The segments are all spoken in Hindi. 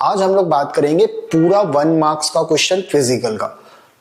आज हम लोग बात करेंगे पूरा 1 मार्क्स का क्वेश्चन फिजिकल का,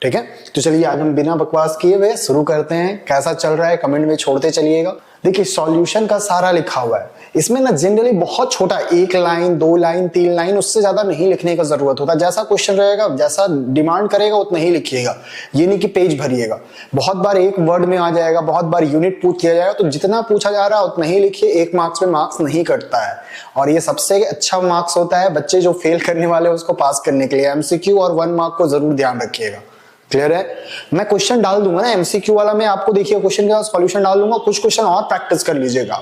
ठीक है। तो चलिए आज हम बिना बकवास किए हुए शुरू करते हैं। कैसा चल रहा है कमेंट में छोड़ते चलिएगा। देखिए सॉल्यूशन का सारा लिखा हुआ है, इसमें ना जनरली बहुत छोटा 1 लाइन 2 लाइन 3 लाइन उससे ज्यादा नहीं लिखने का जरूरत होता। जैसा क्वेश्चन रहेगा जैसा डिमांड करेगा उतना ही लिखिएगा, ये नहीं कि पेज भरिएगा। बहुत बार एक वर्ड में आ जाएगा, बहुत बार यूनिट पूछ लिया जाएगा, तो जितना पूछा जा रहा है उतना ही लिखिए। 1 मार्क्स में मार्क्स नहीं कटता है और ये सबसे अच्छा मार्क्स होता है बच्चे जो फेल करने वाले हैं उसको पास करने के लिए। एमसीक्यू और 1 मार्क को जरूर ध्यान रखिएगा। क्लियर है। मैं क्वेश्चन डाल दूंगा ना एमसीक्यू वाला, मैं आपको देखिए क्वेश्चन के बाद सॉल्यूशन डाल दूंगा, कुछ क्वेश्चन और प्रैक्टिस कर लीजिएगा।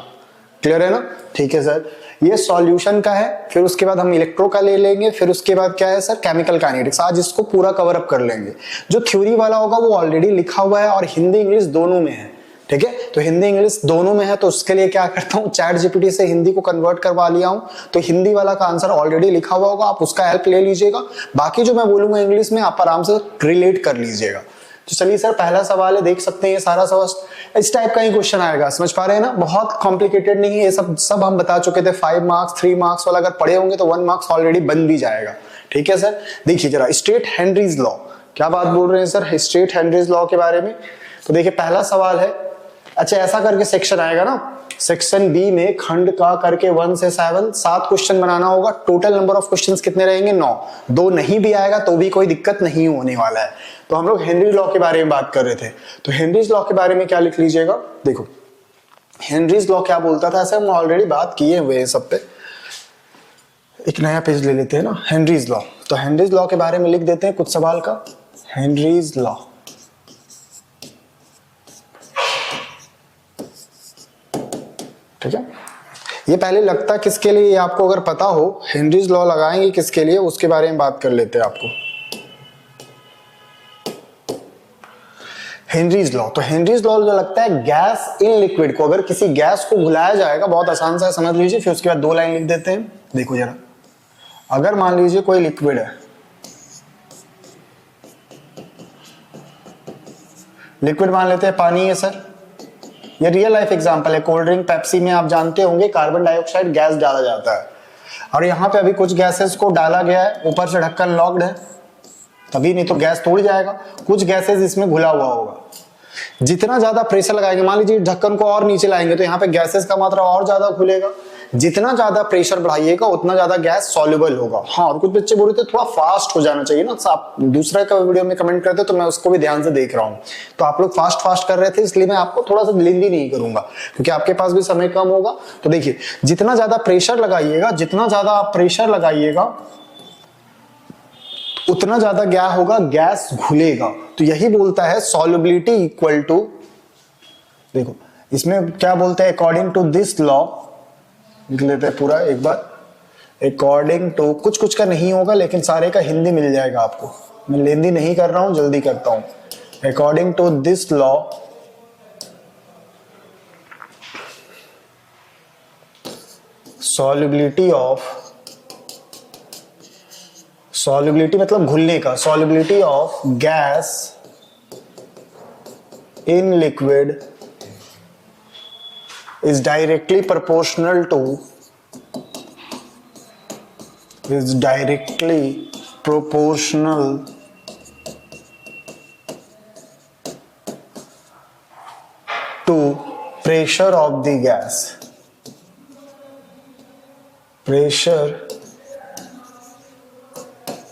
क्लियर है ना, ठीक है सर। ये सॉल्यूशन का है, फिर उसके बाद हम इलेक्ट्रो का ले लेंगे, फिर उसके बाद क्या है सर केमिकल काइनेटिक्स। आज इसको पूरा कवर अप कर लेंगे। जो थ्योरी वाला होगा वो ऑलरेडी लिखा हुआ है और हिंदी इंग्लिश दोनों में है, ठीक है। तो हिंदी इंग्लिश दोनों में है, तो उसके लिए क्या करता हूँ चैट जीपीटी से हिंदी को कन्वर्ट करवा लिया हूँ, तो हिंदी वाला का आंसर ऑलरेडी लिखा हुआ होगा, आप उसका हेल्प ले लीजिएगा। बाकी जो मैं बोलूंगा इंग्लिश में आप आराम से रिलेट कर लीजिएगा। तो चलिए सर पहला सवाल है, देख सकते हैं ये सारा सवाल इस टाइप का ही क्वेश्चन आएगा, समझ पा रहे हैं ना। बहुत कॉम्प्लिकेटेड नहीं है, ये सब हम बता चुके थे। 5 मार्क्स 3 मार्क्स वाला अगर पढ़े होंगे तो 1 मार्क्स ऑलरेडी बन भी जाएगा, ठीक है सर। देखिए जरा स्टेट हेनरीज लॉ, क्या बात बोल रहे हैं सर स्टेट हेनरीज लॉ के बारे में। तो देखिए पहला सवाल है, अच्छा ऐसा करके सेक्शन आएगा ना, सेक्शन बी में खंड का करके 1 से 7 क्वेश्चन बनाना होगा। टोटल नंबर ऑफ क्वेश्चंस कितने रहेंगे 9। 2 नहीं भी आएगा तो भी कोई दिक्कत नहीं होने वाला है। तो हम लोग हेनरी लॉ के बारे में बात कर रहे थे, तो हेनरीज लॉ के बारे में क्या लिख लीजिएगा। देखो हेनरीज लॉ क्या बोलता था, ऐसे हम ऑलरेडी बात किए हुए सब पे। एक नया पेज ले लेते हैं ना, हेनरीज लॉ। तो हेनरीज लॉ के बारे में लिख देते हैं कुछ सवाल का। हेनरीज लॉ, ठीक है। ये पहले लगता किसके लिए, आपको अगर पता हो हेनरीज लॉ लगाएंगे किसके लिए उसके बारे में बात कर लेते हैं आपको। हेनरीज लॉ, तो हेनरीज लॉ जो लगता है गैस इन लिक्विड को, अगर किसी गैस को घुलाया जाएगा, बहुत आसान सा समझ लीजिए, फिर उसके बाद 2 लाइन लिख देते हैं। देखो जरा, अगर मान लीजिए कोई लिक्विड है, लिक्विड मान लेते हैं पानी है सर, ये रियल लाइफ एग्जांपल है। कोल्ड ड्रिंक पेप्सी में आप जानते होंगे कार्बन डाइऑक्साइड गैस डाला जाता है, और यहाँ पे अभी कुछ गैसेस को डाला गया है, ऊपर से ढक्कन लॉक्ड है, तभी नहीं तो गैस तोड़ जाएगा। कुछ गैसेस इसमें घुला हुआ होगा, जितना ज्यादा प्रेशर लगाएंगे, मान लीजिए ढक्कन को और नीचे लाएंगे तो यहाँ पे गैसेस का मात्रा और ज्यादा खुलेगा। जितना ज्यादा प्रेशर बढ़ाइएगा उतना ज्यादा गैस सॉल्युबल होगा। हाँ, और कुछ बच्चे बोल रहे थे थोड़ा फास्ट हो जाना चाहिए ना, आप दूसरा का वीडियो में कमेंट करते तो मैं उसको भी ध्यान से देख रहा हूँ। तो आप लोग फास्ट कर रहे थे, इसलिए मैं आपको थोड़ा सा लेंदी नहीं करूंगा क्योंकि आपके पास भी समय कम होगा। तो देखिए जितना ज्यादा प्रेशर लगाइएगा, जितना ज्यादा आप प्रेशर लगाइएगा उतना ज्यादा क्या होगा, गैस घुलेगा। तो यही बोलता है सॉल्युबिलिटी इक्वल टू, देखो इसमें क्या बोलते हैं, अकॉर्डिंग टू दिस लॉ, लिख लेते हैं पूरा एक बार। अकॉर्डिंग टू, कुछ कुछ का नहीं होगा लेकिन सारे का हिंदी मिल जाएगा आपको, मैं लेंदी नहीं कर रहा हूं, जल्दी करता हूं। According to this law solubility of, solubility मतलब घुलने का, solubility of gas in liquid is directly proportional to, is directly proportional to pressure of the gas, pressure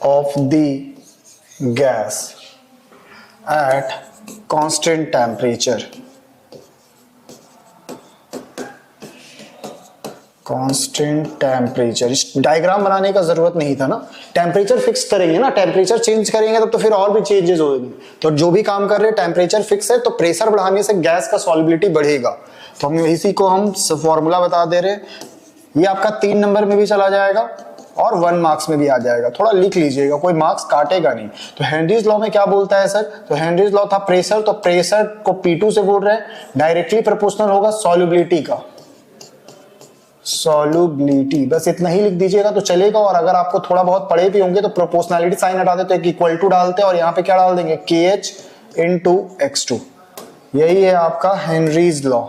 of the gas at constant temperature, constant temperature. इस डायग्राम बनाने का जरूरत नहीं था ना, टेम्परेचर फिक्स करेंगे ना, टेम्परेचर चेंज करेंगे तब तो फिर और भी चेंजेस होंगे। तो जो भी काम कर रहे हैं टेम्परेचर फिक्स है, तो प्रेशर बढ़ाने से गैस का सॉल्युबिलिटी बढ़ेगा। तो हम इसी को हम फॉर्मूला बता दे रहे हैं। ये आपका 3 नंबर में भी चला जाएगा और 1 मार्क्स में भी आ जाएगा, थोड़ा लिख लीजिएगा, कोई मार्क्स काटेगा नहीं। तो हेनरीज लॉ में क्या बोलता है सर, तो हेनरीज लॉ था प्रेशर, तो प्रेशर को P2 से बोल रहे हैं, डायरेक्टली प्रोपोर्शनल होगा सॉल्युबिलिटी का, सॉल्युबिलिटी, बस इतना ही लिख दीजिएगा तो चलेगा। और अगर आपको थोड़ा बहुत पढ़े भी होंगे तो प्रोपोर्शनैलिटी साइन हटा देते, एक इक्वल टू डालते और यहाँ पे क्या डाल देंगे KH into X2। यही है आपका हेनरीज लॉ।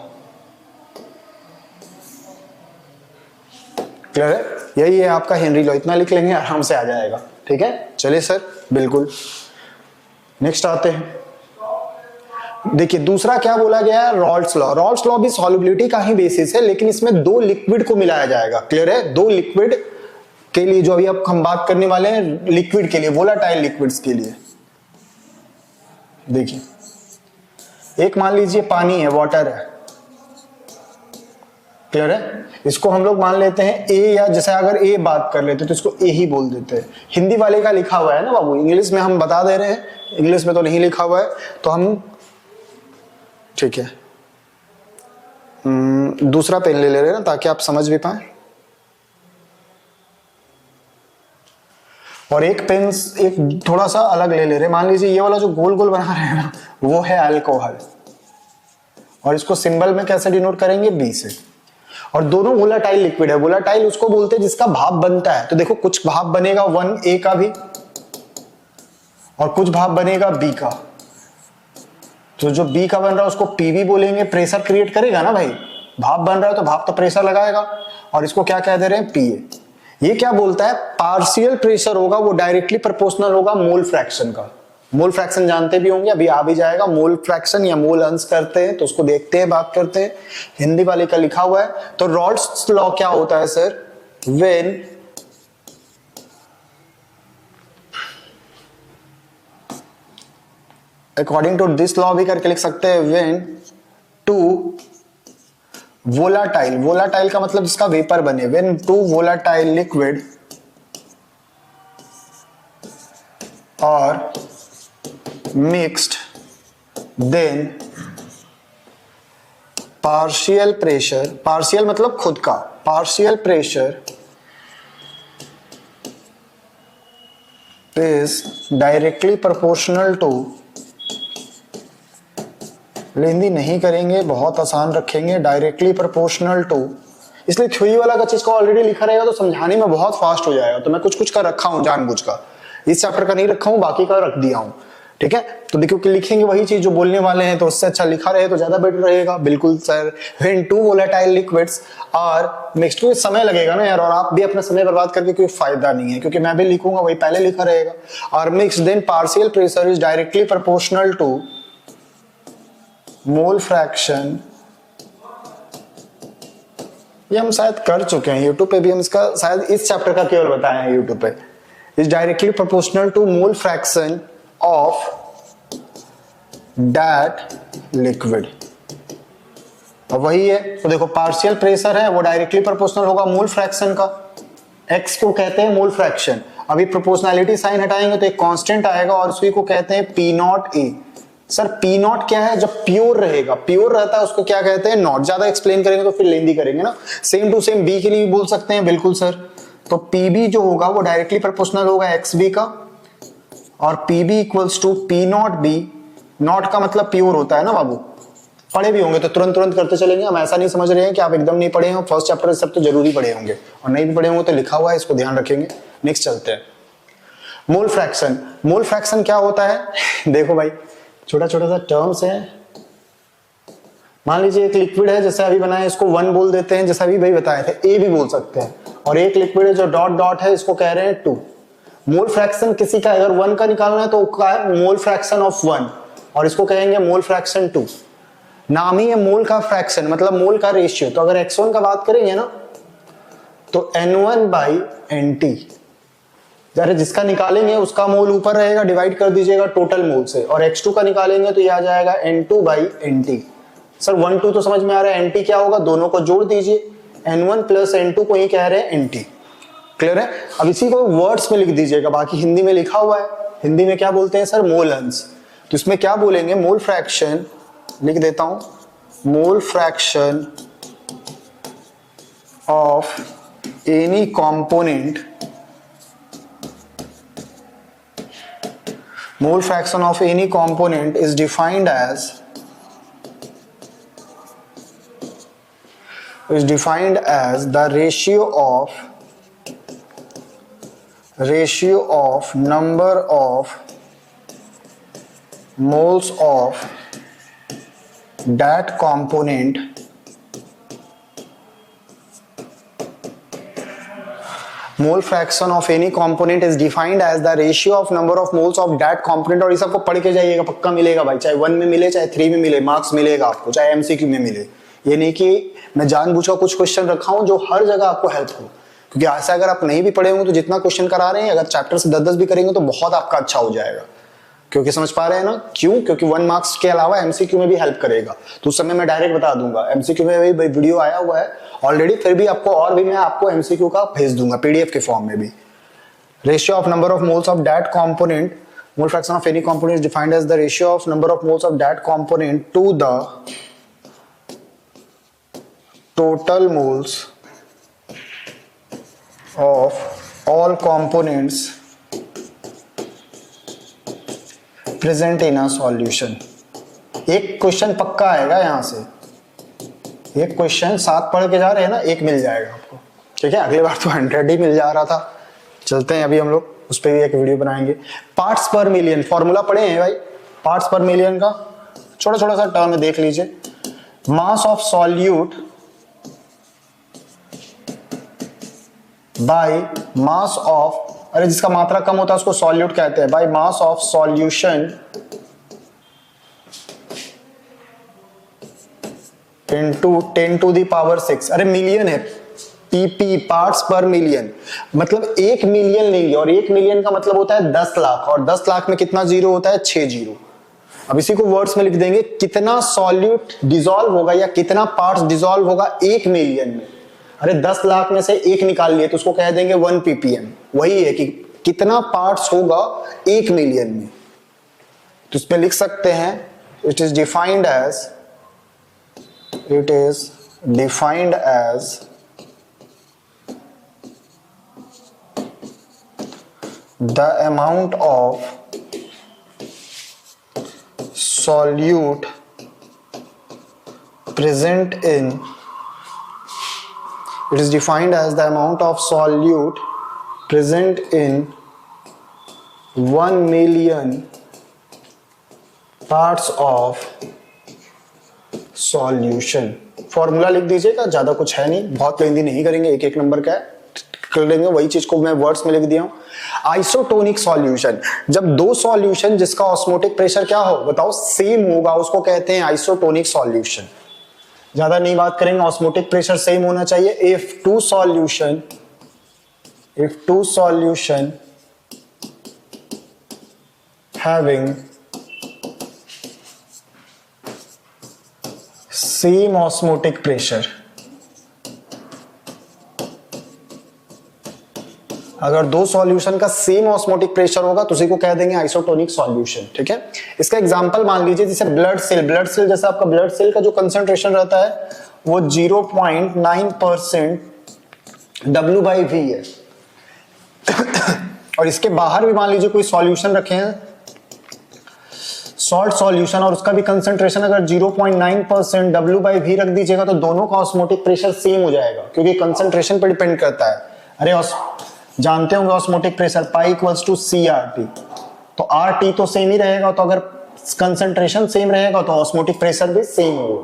क्लियर है, यही है आपका हेनरी लॉ, इतना लिख लेंगे आराम से आ जाएगा। ठीक है, चलिए सर, बिल्कुल नेक्स्ट आते हैं। देखिए दूसरा क्या बोला गया है, रॉल्स लॉ। रॉल्स लॉ भी सॉल्युबिलिटी का ही बेसिस है, लेकिन इसमें दो लिक्विड को मिलाया जाएगा। क्लियर है, दो लिक्विड के लिए, जो अभी अब हम बात करने वाले हैं लिक्विड के लिए, वोलाटाइल लिक्विड्स के लिए। देखिए एक मान लीजिए पानी है, वाटर है। क्लियर है, इसको हम लोग मान लेते हैं ए, या जैसे अगर ए बात कर लेते तो इसको ए ही बोल देते हैं। हिंदी वाले का लिखा हुआ है ना बाबू, इंग्लिश में हम बता दे रहे हैं, इंग्लिश में तो नहीं लिखा हुआ है, तो हम ठीक है दूसरा पेन ले रहे हैं ना, ताकि आप समझ भी पाए। और एक पेन एक थोड़ा सा अलग ले रहे हैं। मान लीजिए ये वाला जो गोल गोल बना रहे हैं ना, वो है अल्कोहल, और इसको सिंबल में कैसे डिनोट करेंगे, बी से। और दोनों वोलाटाइल लिक्विड है। वोलाटाइल उसको बोलते हैं जिसका भाप बनता है। तो देखो कुछ भाप बनेगा 1A का भी, और कुछ भाप बनेगा B का। तो जो B का बन रहा है उसको PV बोलेंगे, प्रेशर क्रिएट करेगा ना भाई, भाप बन रहा है तो भाप तो प्रेशर लगाएगा। और इसको क्या कह दे रहे हैं, PA। ये क्या बोलता है, पार्शियल प्रेशर होगा वो डायरेक्टली प्रोपोर्शनल होगा मोल फ्रैक्शन का। मोल फ्रैक्शन जानते भी होंगे, अभी आ भी जाएगा। मोल फ्रैक्शन या मोल अंश करते हैं, तो उसको देखते हैं, बात करते हैं। हिंदी वाले का लिखा हुआ है। तो रॉल्स लॉ क्या होता है sir, when according to this law भी करके लिख सकते हैं, व्हेन टू वोलाटाइल, वोलाटाइल का मतलब जिसका वेपर बने, व्हेन टू वोलाटाइल लिक्विड और mixed, then partial pressure, partial मतलब खुद का, partial pressure is directly proportional to, Hindi नहीं करेंगे, बहुत आसान रखेंगे, डायरेक्टली प्रोपोर्शनल टू। इसलिए थ्योरी वाला का चीज को ऑलरेडी लिखा रहेगा तो समझाने में बहुत फास्ट हो जाएगा। तो मैं कुछ कुछ का रखा हूं जानबूझ का, इस चैप्टर का नहीं रखा हूं, बाकी का रख दिया हूं। ठीक है, तो देखो कि लिखेंगे वही चीज जो बोलने वाले हैं, तो उससे अच्छा लिखा रहे तो ज्यादा बेटर रहेगा। बिल्कुल sir, when two volatile liquids और मिक्स्ड, को समय लगेगा ना यार, और आप भी अपना समय बर्बाद करके कोई फायदा नहीं है, क्योंकि मैं भी लिखूंगा वही पहले लिखा रहेगा। और mixed then partial pressure is directly proportional to mole fraction. ये हम शायद कर चुके हैं यूट्यूब पे भी, हम इसका शायद इस चैप्टर का केवल बताए हैं यूट्यूब पे। Is directly proportional to mole fraction of that liquid. अब वही है, तो देखो पार्शियल प्रेशर है वो डायरेक्टली प्रोपोर्शनल होगा मोल फ्रैक्शन का, एक्स को कहते हैं मोल फ्रैक्शन। अभी प्रोपोर्शनैलिटी साइन हटाएंगे तो एक कांस्टेंट आएगा, और उसी को कहते हैं P not a. Sir P not क्या है, जब प्योर रहेगा, प्योर रहता है उसको क्या कहते हैं, नॉट। ज्यादा एक्सप्लेन करेंगे तो फिर लेंदी करेंगे ना, सेम टू सेम बी के लिए भी बोल सकते हैं। बिल्कुल सर, तो पीबी जो होगा वो डायरेक्टली प्रोपोर्शनल होगा एक्स बी का, और PB equals to P not B. Not का मतलब प्योर होता है ना बाबू, पढ़े भी होंगे तो तुरंत तुरंत करते चलेंगे। हम ऐसा नहीं समझ रहे हैं कि आप एकदम नहीं पढ़े हो, फर्स्ट चैप्टर सब तो जरूरी पढ़े होंगे, और नहीं भी पढ़े होंगे तो लिखा हुआ है, इसको ध्यान रखेंगे। नेक्स्ट चलते हैं, मोल फ्रैक्शन। मोल फ्रैक्शन क्या होता है देखो भाई, छोटा छोटा सा टर्म्स है। मान लीजिए एक लिक्विड है, जैसे अभी बनाए, इसको 1 बोल देते हैं, जैसा अभी भाई बताए थे, ए भी बोल सकते हैं। और एक लिक्विड है जो डॉट डॉट है, इसको कह रहे हैं 2। मोल फ्रैक्शन किसी का अगर 1 का निकालना है तो मोल फ्रैक्शन ऑफ 1, और इसको कहेंगे मोल फ्रैक्शन 2। नाम ही है मोल का फ्रैक्शन, मतलब मोल का रेशियो। तो अगर x1 का बात करेंगे ना, तो n1/nt, जरा जिसका निकालेंगे उसका मोल ऊपर रहेगा, डिवाइड कर दीजिएगा टोटल मोल से। और x2 का निकालेंगे तो ये आ जाएगा n2/nt। सर 1 2 तो समझ में आ रहा है, nt क्या होगा, दोनों को जोड़ दीजिए, n1 प्लस n2 को ही कह रहे हैं nt। क्लियर है, अब इसी को वर्ड्स में लिख दीजिएगा, बाकी हिंदी में लिखा हुआ है। हिंदी में क्या बोलते हैं सर, मोल अंश। तो इसमें क्या बोलेंगे, मोल फ्रैक्शन, लिख देता हूं, मोल fraction of any component, mole fraction of any component is defined as the ratio of number of moles of that component mole fraction of any component is defined as the ratio of number of moles of that component. और ये सबको पढ़ के जाइएगा, पक्का मिलेगा भाई, चाहे 1 में मिले चाहे 3 में मिले, मार्क्स मिलेगा आपको, चाहे एमसीक्यू में मिले। ये नहीं कि मैं जानबूझकर कुछ क्वेश्चन रखा हूं जो हर जगह आपको हेल्प हो, क्योंकि ऐसा अगर आप नहीं भी पढ़े होंगे तो जितना क्वेश्चन करा रहे हैं अगर चैप्टर से 10-10 भी करेंगे तो बहुत आपका अच्छा हो जाएगा। क्योंकि समझ पा रहे हैं ना क्यों? क्योंकि 1 मार्क्स के अलावा एमसीक्यू में भी हेल्प करेगा। तो उस समय मैं डायरेक्ट बता दूंगा, एमसीक्यू में भी वीडियो आया हुआ है ऑलरेडी, फिर भी आपको और भी मैं आपको एमसीक्यू का भेज दूंगा पीडीएफ के फॉर्म में भी। Ratio of number of moles of that component, mole fraction of any component is defined as the ratio of number of moles of that component to the total moles of all components present in a solution. एक क्वेश्चन पक्का आएगा यहां से, एक क्वेश्चन 7 पढ़ के जा रहे हैं ना, एक मिल जाएगा आपको, ठीक है। अगली बार तो 100 ही मिल जा रहा था। चलते हैं अभी हम लोग उस पर भी एक वीडियो बनाएंगे। पार्ट्स पर मिलियन फॉर्मूला पढ़े हैं भाई, पार्ट्स पर मिलियन का छोटा छोटा सा टर्म में देख लीजिए। Mass of solute bye mass of, अरे जिसका मात्रा कम होता है उसको सॉल्यूट कहते हैं, by mass of solution into 10 to the power 6। अरे मिलियन है, पीपी पार्ट्स पर मिलियन, मतलब 1 मिलियन लेंगे और 1 मिलियन का मतलब होता है 10 लाख, और 10 लाख में कितना जीरो होता है? 6 जीरो। अब इसी को वर्ड्स में लिख देंगे, कितना सॉल्यूट डिसॉल्व होगा या कितना पार्ट्स डिसॉल्व होगा 1 मिलियन में। अरे 10 लाख में से 1 निकाल लिए तो उसको कह देंगे 1 ppm। वही है कि कितना पार्ट्स होगा 1 मिलियन में। तो इसमें लिख सकते हैं it is defined as the amount of solute present in, it is defined as the amount of solute present in 1 million parts of solution। Formula लिख दीजिएगा, ज्यादा कुछ है नहीं, बहुत लेंदी नहीं करेंगे, एक एक नंबर का है कर लेंगे। वही चीज को मैं वर्ड्स में लिख दिया हूं। आइसोटोनिक सॉल्यूशन, जब दो सॉल्यूशन जिसका ऑस्मोटिक प्रेशर क्या हो बताओ? सेम होगा, उसको कहते हैं आइसोटोनिक सॉल्यूशन। ज्यादा नहीं बात करेंगे, ऑस्मोटिक प्रेशर सेम होना चाहिए। If two solution having same osmotic pressure, अगर दो सॉल्यूशन का सेम ऑस्मोटिक प्रेशर होगा तो उसी को कह देंगे आइसोटोनिक सॉल्यूशन, ठीक है। इसका एग्जांपल मान लीजिए जैसे ब्लड सेल जैसे आपका ब्लड सेल का जो कंसंट्रेशन रहता है वो 0.9% W/V है। और इसके बाहर भी मान लीजिए कोई सॉल्यूशन रखे हैं, सॉल्ट सॉल्यूशन, और उसका भी कंसंट्रेशन अगर 0.9% W/V रख दीजिएगा तो दोनों का ऑस्मोटिक प्रेशर सेम हो जाएगा, क्योंकि कंसंट्रेशन पर डिपेंड करता है। अरे जानते होंगे osmotic pressure pi equals to CRT, तो RT तो सेम ही रहेगा, तो अगर कंसंट्रेशन सेम रहेगा तो ऑस्मोटिक प्रेशर भी सेम होगा।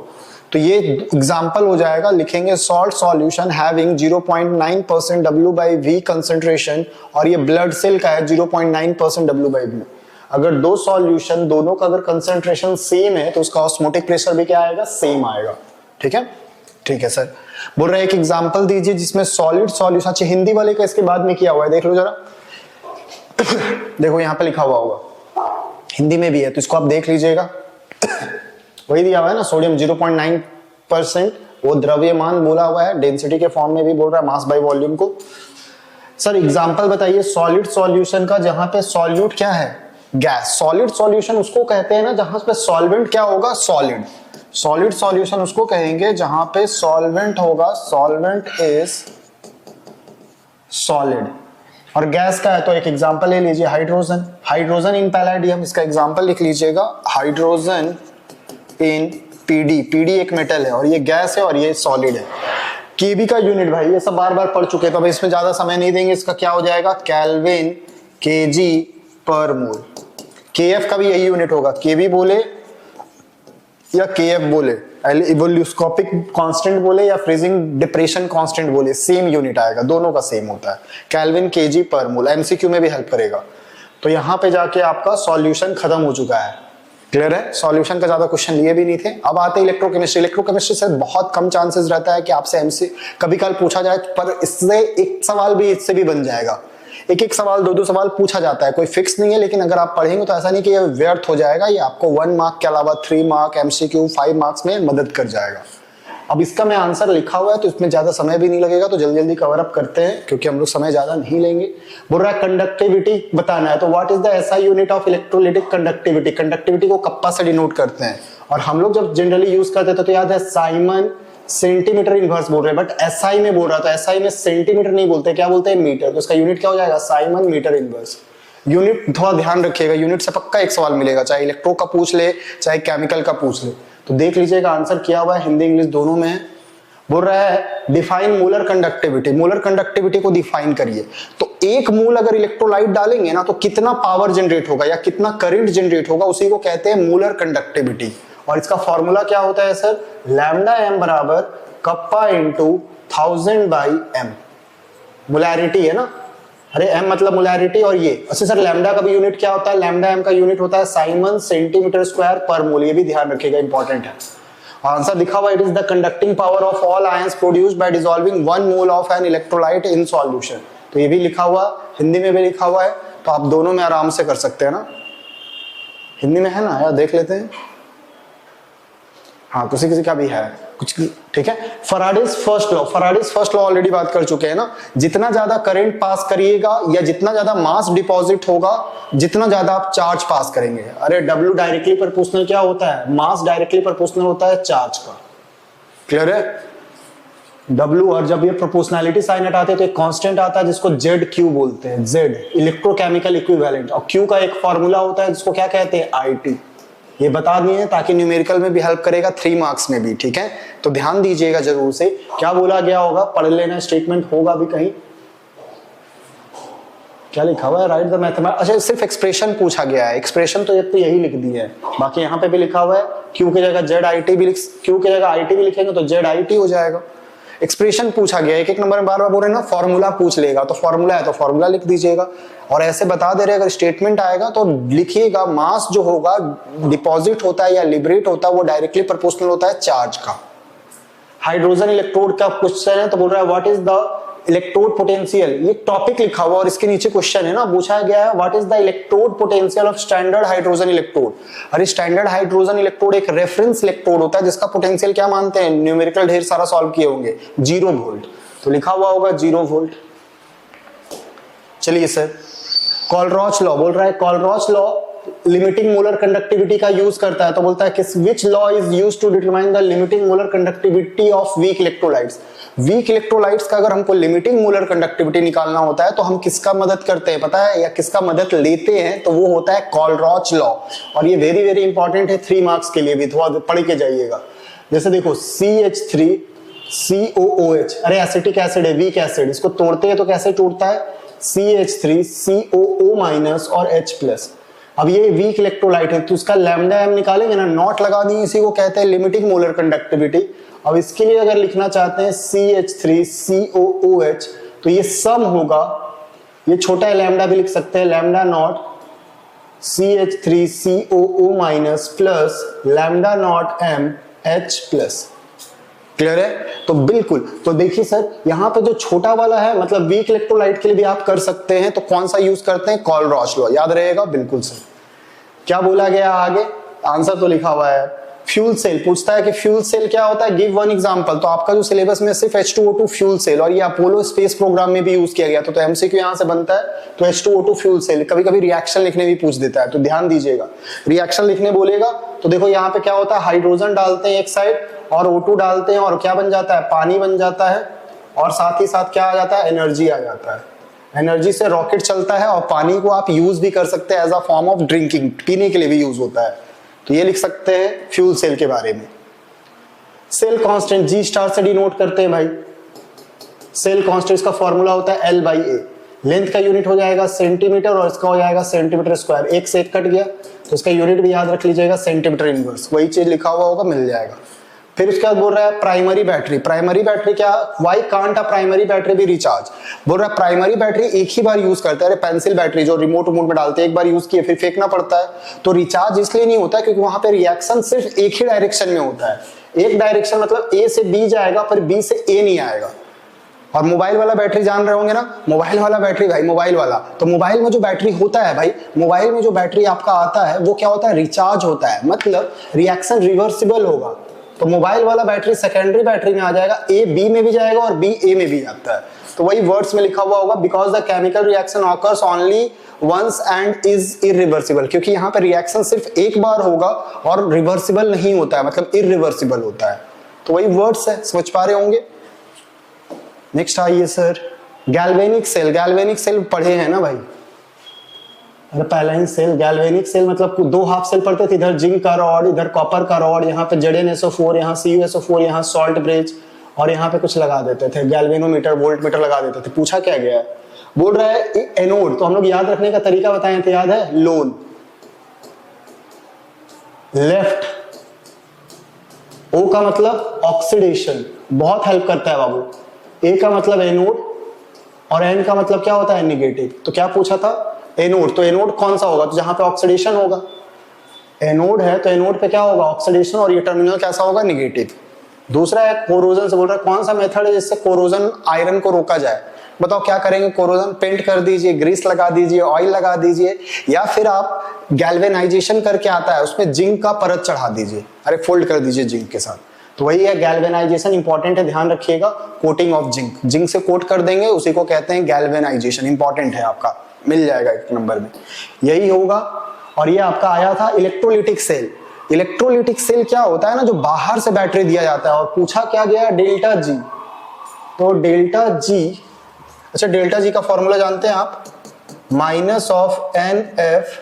तो ये एग्जांपल हो जाएगा, लिखेंगे salt solution having 0.9% W/V concentration, और ये ब्लड सेल का है 0.9% W/V। अगर दो सॉल्यूशन दोनों का अगर कंसंट्रेशन सेम है तो उसका ऑस्मोटिक प्रेशर भी क्या आएगा? सेम आएगा, ठीक है। ठीक है सर, बोल रहे हैं एक एग्जांपल दीजिए जिसमें सॉलिड सॉल्यूशन, अच्छा हिंदी वाले का इसके बाद में किया हुआ है, देख लो जरा। देखो यहाँ पे लिखा हुआ होगा, हिंदी में भी है तो इसको आप देख लीजिएगा। वही दिया हुआ है ना, सोडियम 0.9%, वो द्रव्यमान बोला हुआ है, डेंसिटी के फॉर्म में भी बोल रहा है, मास बाय वॉल्यूम को। सर एग्जांपल बताइए सॉलिड सॉल्यूशन का, जहां पे सॉल्यूट क्या है? गैस। सॉलिड सॉल्यूशन उसको कहते हैं ना जहां पे सॉल्वेंट क्या होगा? सॉलिड। सॉलिड सॉल्यूशन उसको कहेंगे जहां पे सॉल्वेंट होगा, सॉल्वेंट इज सॉलिड। और गैस का है तो एक एग्जांपल ले लीजिए, हाइड्रोजन। हाइड्रोजन इन पैलेडियम, इसका एग्जांपल लिख लीजिएगा, हाइड्रोजन इन पीडी। पीडी एक मेटल है और ये गैस है और ये सॉलिड है। केबी का यूनिट भाई ये सब बार बार पढ़ चुके हैं तो अब इसमें ज्यादा समय नहीं देंगे। इसका क्या हो जाएगा? केल्विन केजी पर मोल। केएफ का भी यही यूनिट होगा, केबी बोले या केएफ बोले, इवोल्यूस्कोपिक कांस्टेंट बोले या फ्रीजिंग डिप्रेशन कांस्टेंट बोले, सेम यूनिट आएगा, दोनों का सेम होता है। केल्विन केजी पर मोल, एमसीक्यू में भी हेल्प करेगा। तो यहाँ पे जाके आपका सॉल्यूशन खत्म हो चुका है। क्लियर है? सॉल्यूशन का ज्यादा क्वेश्चन लिए भी नहीं थे। अब आते हैं इलेक्ट्रोकेमिस्ट्री। इलेक्ट्रोकेमिस्ट्री से बहुत कम चांसेस रहता है कि आपसे एमसी कभी कल पूछा जाए, पर इससे एक सवाल भी इससे भी बन जाएगा। एक एक सवाल, दो दो सवाल पूछा जाता है, कोई फिक्स नहीं है, लेकिन अगर आप पढ़ेंगे तो ऐसा नहीं कि ये व्यर्थ हो जाएगा, ये आपको 1 मार्क के अलावा 3 मार्क एमसीक्यू 5 मार्क्स में मदद कर जाएगा। अब इसका मैं आंसर लिखा हुआ है तो इसमें ज्यादा समय भी नहीं लगेगा, तो जल्दी जल्दी कवर अप करते हैं क्योंकि हम लोग समय ज्यादा नहीं लेंगे। बोल रहा है कंडक्टिविटी बताना है, तो what is the SI unit of electrolytic conductivity. Conductivity को कप्पा से डिनोट करते हैं, और हम लोग जब जनरली यूज करते थे तो याद है साइमन सेंटीमीटर इनवर्स बोल रहे हैं, बट एसआई में बोल रहा था, एसआई में सेंटीमीटर नहीं बोलते, क्या बोलते हैं? मीटर। तो उसका यूनिट क्या हो जाएगा? Simon metre inverse. यूनिट थोड़ा ध्यान रखिएगा, यूनिट से पक्का एक सवाल मिलेगा, चाहे इलेक्ट्रो का पूछ ले चाहे केमिकल का पूछ ले। तो देख लीजिएगा आंसर किया हुआ है, हिंदी इंग्लिश दोनों में है। बोल रहा है define molar conductivity. Molar conductivity को डिफाइन करिए। तो एक मोल अगर इलेक्ट्रोलाइट डालेंगे ना तो कितना पावर जनरेट होगा या कितना करंट जनरेट होगा, उसी को कहते हैं मोलर कंडक्टिविटी। और इसका फॉर्मूला क्या होता है सर? लैम्डा एम बराबर kappa into 1000 by M. Molarity है ना, अरे एम मतलब मोलैरिटी, और ये अच्छा सर लैम्डा का भी यूनिट क्या होता है? लैम्डा एम का यूनिट होता है साइमन सेंटीमीटर स्क्वायर पर मोल। ये भी ध्यान रखिएगा, इंपॉर्टेंट है। आंसर दिखा हुआ, it is the conducting power of all ions produced by dissolving 1 mole of an electrolyte in solution. तो ये भी लिखा हुआ, हिंदी में भी लिखा हुआ है, तो आप दोनों में आराम से कर सकते हैं ना। हिंदी में है ना यार, देख लेते हैं। हाँ, किसी किसी का भी है कुछ, ठीक है। Faraday's first law, Faraday's first law already बात कर चुके हैं ना। जितना ज्यादा करंट पास करिएगा या जितना ज्यादा मास डिपॉजिट होगा, जितना ज्यादा आप चार्ज पास करेंगे। अरे डब्ल्यू डायरेक्टली प्रोपोर्शनल क्या होता है? मास डायरेक्टली प्रोपोर्शनल होता है चार्ज का। क्लियर है? डब्ल्यू, और जब ये प्रोपोर्शनैलिटी साइन हटाते हैं तो एक कांस्टेंट आता है जिसको जेड क्यू बोलते हैं, जेड इलेक्ट्रोकेमिकल इक्विवेलेंट, और क्यू का एक फॉर्मूला होता है जिसको क्या कहते हैं? आईटी। ये बता दिए ताकि न्यूमेरिकल में भी हेल्प करेगा, 3 मार्क्स में भी, ठीक है। तो ध्यान दीजिएगा जरूर से, क्या बोला गया होगा, पढ़ लेना, स्टेटमेंट होगा भी कहीं। क्या लिखा हुआ है? Right the mathematics. अच्छा, सिर्फ एक्सप्रेशन पूछा गया है, एक्सप्रेशन तो यही लिख दी है, बाकी यहाँ पे भी लिखा हुआ है क्यू की जगह जेड आई टी भी क्यू की जगह आई टी भी लिखेंगे तो जेड आई टी हो जाएगा। एक्सप्रेशन पूछा गया, एक एक नंबर में बार बार बोल रहे हैं ना, फॉर्मूला पूछ लेगा तो फॉर्मूला है तो फॉर्मूला लिख दीजिएगा। और ऐसे बता दे रहे अगर स्टेटमेंट आएगा तो लिखिएगा मास जो होगा डिपॉजिट होता है या लिबरेट होता है वो डायरेक्टली प्रोपोर्शनल होता है चार्ज का। हाइड्रोजन इलेक्ट्रोड का क्वेश्चन है तो बोल रहा है what is the electrode potential. ये टॉपिक लिखा हुआ और इसके नीचे क्वेश्चन है ना, पूछा गया है what is the electrode potential of standard hydrogen electrode. अरे स्टैंडर्ड हाइड्रोजन इलेक्ट्रोड एक रेफरेंस इलेक्ट्रोड होता है जिसका पोटेंशियल क्या मानते हैं, न्यूमेरिकल ढेर सारा सॉल्व किए होंगे, 0 वोल्ट। तो लिखा हुआ होगा 0 वोल्ट। चलिए सर, कॉलरॉच लॉ बोल रहा है, Kohlrausch law limiting molar conductivity का यूज करता है, तो बोलता है किस which law is used to determine the limiting molar conductivity of weak electrolytes. Weak electrolytes का अगर हमको लिमिटिंग मोलर कंडक्टिविटी निकालना होता है तो हम किसका मदद करते हैं पता है, या किसका मदद लेते हैं, तो वो होता है कॉलरॉच लॉ। और ये वेरी वेरी इंपॉर्टेंट है 3 मार्क्स के लिए भी, थोड़ा पढ़ के जाइएगा। जैसे देखो CH3 COOH, अरे एसिटिक एसिड है, वीक एसिड, इसको तोड़ते हैं तो कैसे टूटता है, CH3 COO माइनस और H+। अब ये वीक इलेक्ट्रोलाइट है तो उसका लैम्डा एम निकालेंगे ना, नॉट लगा दिए, इसी को कहते हैं लिमिटिंग मोलर कंडक्टिविटी। अब इसके लिए अगर लिखना चाहते हैं CH3 COOH तो ये सम होगा, ये छोटा है लैम्डा भी लिख सकते हैं, lambda naught CH3 COO minus plus lambda naught M H+। Clear है? तो बिल्कुल, तो देखिए सर यहाँ पे जो छोटा वाला है मतलब वीक इलेक्ट्रोलाइट के लिए भी आप कर सकते हैं, तो कौन सा यूज करते हैं, कॉलरॉच लॉ, याद रहेगा बिल्कुल सर। क्या बोला गया आगे, आंसर तो लिखा हुआ है। फ्यूल सेल पूछता है कि फ्यूल सेल क्या होता है, गिव वन एग्जांपल। तो आपका जो सिलेबस में सिर्फ H2O2 फ्यूल सेल और ये अपोलो स्पेस प्रोग्राम में भी यूज किया गया, तो एमसीक्यू यहां से बनता है, तो H2O2 फ्यूल सेल। कभी कभी रिएक्शन लिखने भी पूछ देता है, तो ध्यान दीजिएगा, रिएक्शन लिखने बोलेगा तो देखो यहाँ पे क्या होता है, हाइड्रोजन डालते हैं एक साइड और O2 डालते हैं और क्या बन जाता है, पानी बन जाता है, और साथ ही साथ क्या आ जाता है, एनर्जी आ जाता है। एनर्जी से रॉकेट चलता है और पानी को आप यूज भी कर सकते हैं as a form of drinking, पीने के लिए भी यूज होता है। तो ये लिख सकते हैं फ्यूल सेल के बारे में। सेल कांस्टेंट G* से डिनोट करते हैं भाई, सेल कांस्टेंट का फॉर्मूला होता है L/A। लेंथ का यूनिट हो जाएगा सेंटीमीटर और इसका हो जाएगा सेंटीमीटर स्क्वायर, एक से एक कट गया तो इसका यूनिट भी याद रख लीजिएगा, सेंटीमीटर इनवर्स, वही चीज लिखा हुआ होगा मिल जाएगा। फिर उसके बाद बोल रहा है प्राइमरी बैटरी। प्राइमरी बैटरी क्या, why can't a primary battery be recharge. बोल रहा है प्राइमरी बैटरी एक ही बार यूज करता है। अरे पेंसिल बैटरी जो रिमोट में डालते हैं, एक बार यूज किए फिर फेंकना पड़ता है, तो रिचार्ज इसलिए नहीं होता है क्योंकि वहां पे रिएक्शन सिर्फ एक ही डायरेक्शन में होता है। एक डायरेक्शन मतलब ए से बी जाएगा पर बी से ए नहीं आएगा। और मोबाइल वाला बैटरी जान रहे होंगे ना, मोबाइल वाला बैटरी भाई, मोबाइल वाला, तो मोबाइल में जो बैटरी होता है भाई, मोबाइल में जो बैटरी आपका आता है वो क्या होता है, रिचार्ज होता है, मतलब रिएक्शन रिवर्सिबल होगा। तो मोबाइल वाला बैटरी सेकेंडरी बैटरी में आ जाएगा, ए बी में भी जाएगा और बी ए में भी जाता है। तो वही वर्ड्स में लिखा हुआ होगा, because the chemical reaction occurs only once and is irreversible, क्योंकि यहाँ पे रिएक्शन सिर्फ एक बार होगा और रिवर्सिबल नहीं होता है, मतलब इरिवर्सिबल होता है। तो वही वर्ड्स है, समझ पा रहे होंगे। नेक्स्ट आइए sir, galvanic cell. Galvanic cell पढ़े हैं ना भाई, अरे पहला ही सेल, गैल्वेनिक सेल मतलब दो हाफ सेल पढ़ते थे, इधर जिंक का रॉड, इधर कॉपर का रॉड, यहाँ पे ZnSO4, यहाँ CuSO4, यहाँ सॉल्ट ब्रिज, और यहाँ पे कुछ लगा देते थे, गैल्वेनोमीटर, वोल्ट मीटर लगा देते थे। पूछा क्या गया है, बोल रहा है एनोड, तो हम लोग याद रखने का तरीका बताए थे, याद है, लोन लेफ्ट, O का मतलब ऑक्सीडेशन, बहुत हेल्प करता है बाबू, A का मतलब एनोड, और N का मतलब क्या होता है, नेगेटिव। तो क्या पूछा था, एनोड, तो एनोड कौन सा होगा, तो जहां पे ऑक्सीडेशन होगा, एनोड है तो एनोड पे क्या होगा, ऑक्सीडेशन, और ये टर्मिनल कैसा होगा, नेगेटिव। दूसरा है कोरोजन से, बोल रहा है कौन सा मेथड है जिससे कोरोजन आयरन को रोका जाए। बताओ क्या करेंगे, कोरोजन पेंट कर दीजिए, ग्रीस लगा दीजिए, ऑयल लगा दीजिए, या फिर आप गैल्वेनाइजेशन करके आता है उसमें जिंक का परत चढ़ा दीजिए, अरे फोल्ड कर दीजिए जिंक के साथ। तो वही है गैल्वेनाइजेशन, इंपॉर्टेंट है, ध्यान रखिएगा, कोटिंग ऑफ जिंक, जिंक से कोट कर देंगे, उसी को कहते हैं गैल्वेनाइजेशन, इंपॉर्टेंट है, आपका मिल जाएगा एक नंबर में, यही होगा। और ये आपका आया था इलेक्ट्रोलिटिक सेल। इलेक्ट्रोलिटिक सेल क्या होता है ना, जो बाहर से बैटरी दिया जाता है, और पूछा क्या गया, डेल्टा जी। तो डेल्टा जी, अच्छा डेल्टा जी का फॉर्मूला जानते हैं आप, minus of NF,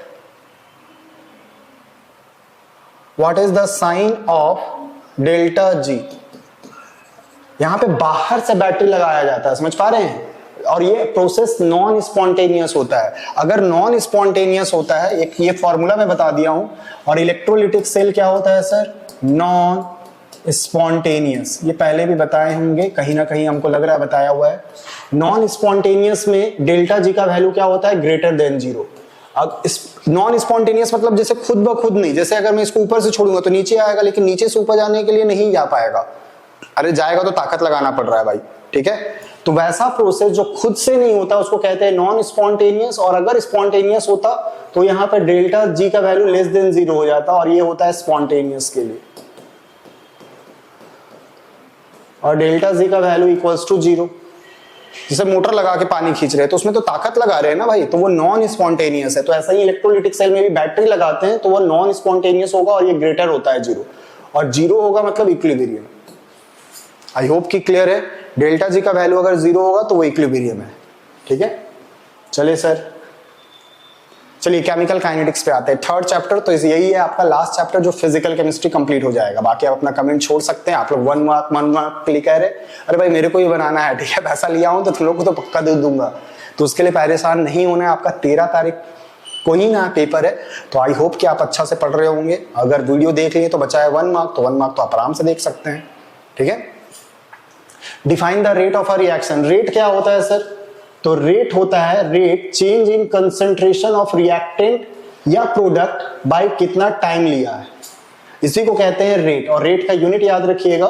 what is the sign of delta G. यहां पे बाहर से बैटरी लगाया जाता है, समझ पा रहे हैं, और ये प्रोसेस नॉन स्पॉन्टेनियस होता है। अगर नॉन स्पॉन्टेनियस होता है, एक ये फॉर्मूला मैं बता दिया हूं, और इलेक्ट्रोलिटिक सेल क्या होता है सर, नॉन स्पॉन्टेनियस, ये पहले भी बताए होंगे, कहीं ना कहीं हमको लग रहा है बताया हुआ है। नॉन स्पॉन्टेनियस में डेल्टा जी का वैल्यू क्या होता है, ग्रेटर देन 0। अब नॉन स्पॉन्टेनियस मतलब जैसे खुद ब खुद नहीं, जैसे अगर मैं इसको ऊपर से छोड़ूंगा तो नीचे आएगा, लेकिन नीचे से ऊपर जाने के लिए नहीं जा पाएगा, अरे जाएगा तो ताकत लगाना पड़ रहा है भाई, ठीक है। तो वैसा प्रोसेस जो खुद से नहीं होता उसको कहते हैं नॉन स्पॉन्टेनियस, और अगर स्पॉन्टेनियस होता तो यहाँ पे डेल्टा जी का वैल्यू लेस देन 0 हो जाता, और ये होता है स्पॉन्टेनियस के लिए, और डेल्टा जी का वैल्यू इक्वल्स टू 0। जैसे मोटर लगा के पानी खींच रहे हैं तो उसमें तो ताकत लगा रहे हैं ना भाई, तो वो नॉन स्पॉन्टेनियस है। तो ऐसा ही इलेक्ट्रोलिटिक सेल में भी बैटरी लगाते हैं तो वो नॉन स्पॉन्टेनियस होगा, और ये ग्रेटर होता है 0, और 0 होगा मतलब इक्विलिब्रियम। आई होप कि क्लियर है, डेल्टा जी का वैल्यू अगर 0 होगा तो वो इक्विलिब्रियम है, ठीक है। चलिए सर, चलिए केमिकल काइनेटिक्स पे आते हैं, थर्ड चैप्टर। तो यही है आपका लास्ट चैप्टर जो फिजिकल केमिस्ट्री कंप्लीट हो जाएगा। बाकी आप अपना कमेंट छोड़ सकते हैं। आप लोग 1 मार्क के लिए कह रहे, अरे भाई मेरे को ही बनाना है, ठीक है, पैसा लिया हूं तो तुम लोग को तो पक्का दे दूंगा, तो उसके लिए परेशान नहीं होना है। आपका 13 तारीख को ही ना पेपर है, तो आई होप कि आप अच्छा से पढ़ रहे होंगे। अगर वीडियो देख लिए तो बचा है 1 मार्क, तो 1 मार्क तो आप आराम से देख सकते हैं, ठीक है। Define the rate of a reaction. Rate क्या होता है सर, तो रेट होता है, rate change in concentration of reactant या प्रोडक्ट बाय कितना टाइम लिया है, इसी को कहते हैं रेट। और रेट का यूनिट याद रखिएगा,